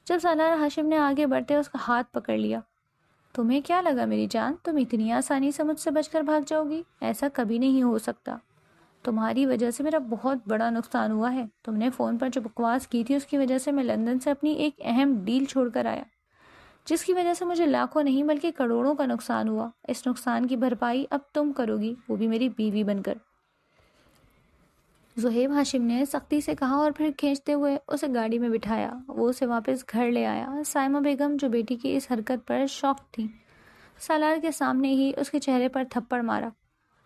جب سالار ہاشم نے آگے بڑھتے اس کا ہاتھ پکڑ لیا۔ تمہیں کیا لگا میری جان، تم اتنی آسانی سے مجھ سے بچ کر بھاگ جاؤ گی؟ ایسا کبھی نہیں ہو سکتا۔ تمہاری وجہ سے میرا بہت بڑا نقصان ہوا ہے۔ تم نے فون پر جو بکواس کی تھی اس کی وجہ سے میں لندن سے اپنی ایک اہم ڈیل چھوڑ کر آیا، جس کی وجہ سے مجھے لاکھوں نہیں بلکہ کروڑوں کا نقصان ہوا۔ اس نقصان کی بھرپائی اب تم کرو گی، وہ بھی میری بیوی بن کر۔ زہیب ہاشم نے سختی سے کہا اور پھر کھینچتے ہوئے اسے گاڑی میں بٹھایا۔ وہ اسے واپس گھر لے آیا۔ سائمہ بیگم جو بیٹی کی اس حرکت پر شاکڈ تھی، سالار کے سامنے ہی اس کے چہرے پر تھپڑ مارا۔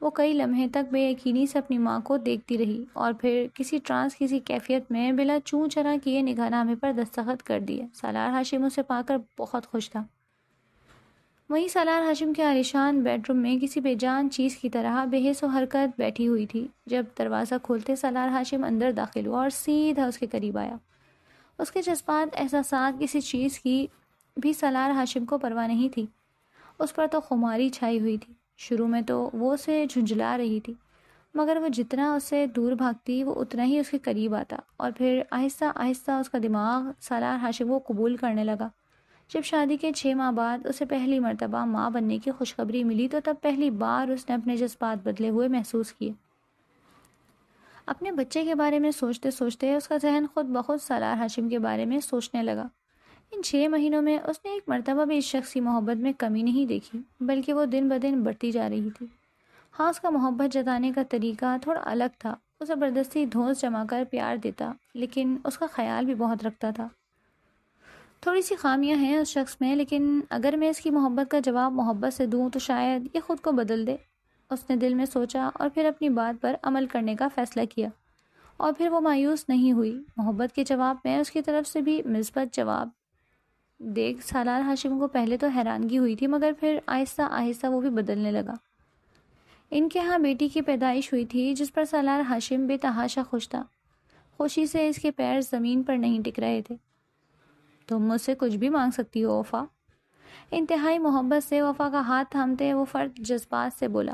وہ کئی لمحے تک بے یقینی سے اپنی ماں کو دیکھتی رہی اور پھر کسی ٹرانس کسی کیفیت میں بلا چوں چرا کیے نگاہ نامے پر دستخط کر دیے۔ سالار ہاشم اسے پا کر بہت خوش تھا۔ وہیں سالار ہاشم کے عالیشان بیڈ روم میں کسی بے جان چیز کی طرح بے حس و حرکت بیٹھی ہوئی تھی۔ جب دروازہ کھولتے سالار ہاشم اندر داخل ہوا اور سیدھا اس کے قریب آیا۔ اس کے جذبات، احساسات کسی چیز کی بھی سالار ہاشم کو پرواہ نہیں تھی۔ اس پر تو خماری چھائی ہوئی تھی۔ شروع میں تو وہ اسے جھنجھلا رہی تھی، مگر وہ جتنا اس سے دور بھاگتی وہ اتنا ہی اس کے قریب آتا، اور پھر آہستہ آہستہ اس کا دماغ سالار ہاشم کو قبول کرنے لگا۔ جب شادی کے 6 ماہ بعد اسے پہلی مرتبہ ماں بننے کی خوشخبری ملی تو تب پہلی بار اس نے اپنے جذبات بدلے ہوئے محسوس کیے۔ اپنے بچے کے بارے میں سوچتے سوچتے اس کا ذہن خود بخود سالار ہاشم کے بارے میں سوچنے لگا۔ ان 6 مہینوں میں اس نے ایک مرتبہ بھی اس شخص کی محبت میں کمی نہیں دیکھی، بلکہ وہ دن بدن بڑھتی جا رہی تھی۔ ہاں، اس کا محبت جتانے کا طریقہ تھوڑا الگ تھا۔ وہ زبردستی دھونس جما کر پیار دیتا، لیکن اس کا خیال بھی بہت رکھتا تھا۔ تھوڑی سی خامیاں ہیں اس شخص میں، لیکن اگر میں اس کی محبت کا جواب محبت سے دوں تو شاید یہ خود کو بدل دے۔ اس نے دل میں سوچا اور پھر اپنی بات پر عمل کرنے کا فیصلہ کیا، اور پھر وہ مایوس نہیں ہوئی۔ محبت کے جواب میں اس کی طرف سے بھی مثبت جواب دیکھ سالار ہاشم کو پہلے تو حیرانگی ہوئی تھی، مگر پھر آہستہ آہستہ وہ بھی بدلنے لگا۔ ان کے ہاں بیٹی کی پیدائش ہوئی تھی، جس پر سالار ہاشم بے تحاشا خوش تھا۔ خوشی سے اس کے پیر زمین پر نہیں ٹک رہے تھے۔ تم مجھ سے کچھ بھی مانگ سکتی ہو وفا، انتہائی محبت سے وفا کا ہاتھ تھامتے وہ فرد جذبات سے بولا۔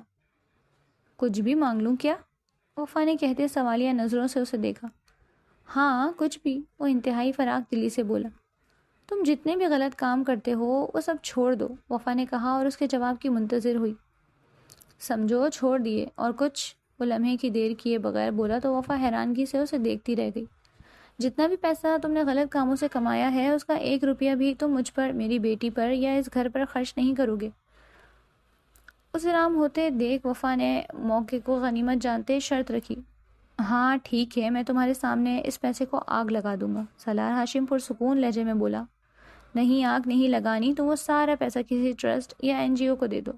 کچھ بھی مانگ لوں کیا؟ وفا نے کہتے سوالیہ نظروں سے اسے دیکھا۔ ہاں، کچھ بھی، وہ انتہائی فراخ دلی سے بولا۔ تم جتنے بھی غلط کام کرتے ہو وہ سب چھوڑ دو، وفا نے کہا اور اس کے جواب کی منتظر ہوئی۔ سمجھو چھوڑ دیے اور کچھ؟ وہ لمحے کی دیر کیے بغیر بولا تو وفا حیرانگی سے اسے دیکھتی رہ گئی۔ جتنا بھی پیسہ تم نے غلط کاموں سے کمایا ہے اس کا 1 روپیہ بھی تم مجھ پر، میری بیٹی پر یا اس گھر پر خرچ نہیں کرو گے۔ اسے رام ہوتے دیکھ وفا نے موقع کو غنیمت جانتے شرط رکھی۔ ہاں ٹھیک ہے، میں تمہارے سامنے اس پیسے کو آگ لگا دوں گا، سالار ہاشم پرسکون لہجے میں بولا۔ نہیں، آگ نہیں لگانی، تو وہ سارا پیسہ کسی ٹرسٹ یا NGO کو دے دو،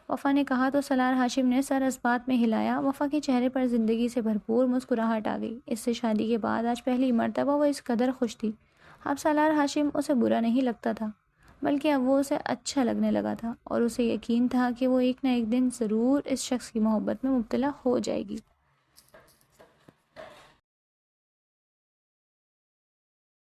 وفا نے کہا تو سالار ہاشم نے سر اس بات میں ہلایا۔ وفا کے چہرے پر زندگی سے بھرپور مسکراہٹ آ گئی۔ اس سے شادی کے بعد آج پہلی مرتبہ وہ اس قدر خوش تھی۔ اب سالار ہاشم اسے برا نہیں لگتا تھا، بلکہ اب وہ اسے اچھا لگنے لگا تھا، اور اسے یقین تھا کہ وہ ایک نہ ایک دن ضرور اس شخص کی محبت میں مبتلا ہو جائے گی۔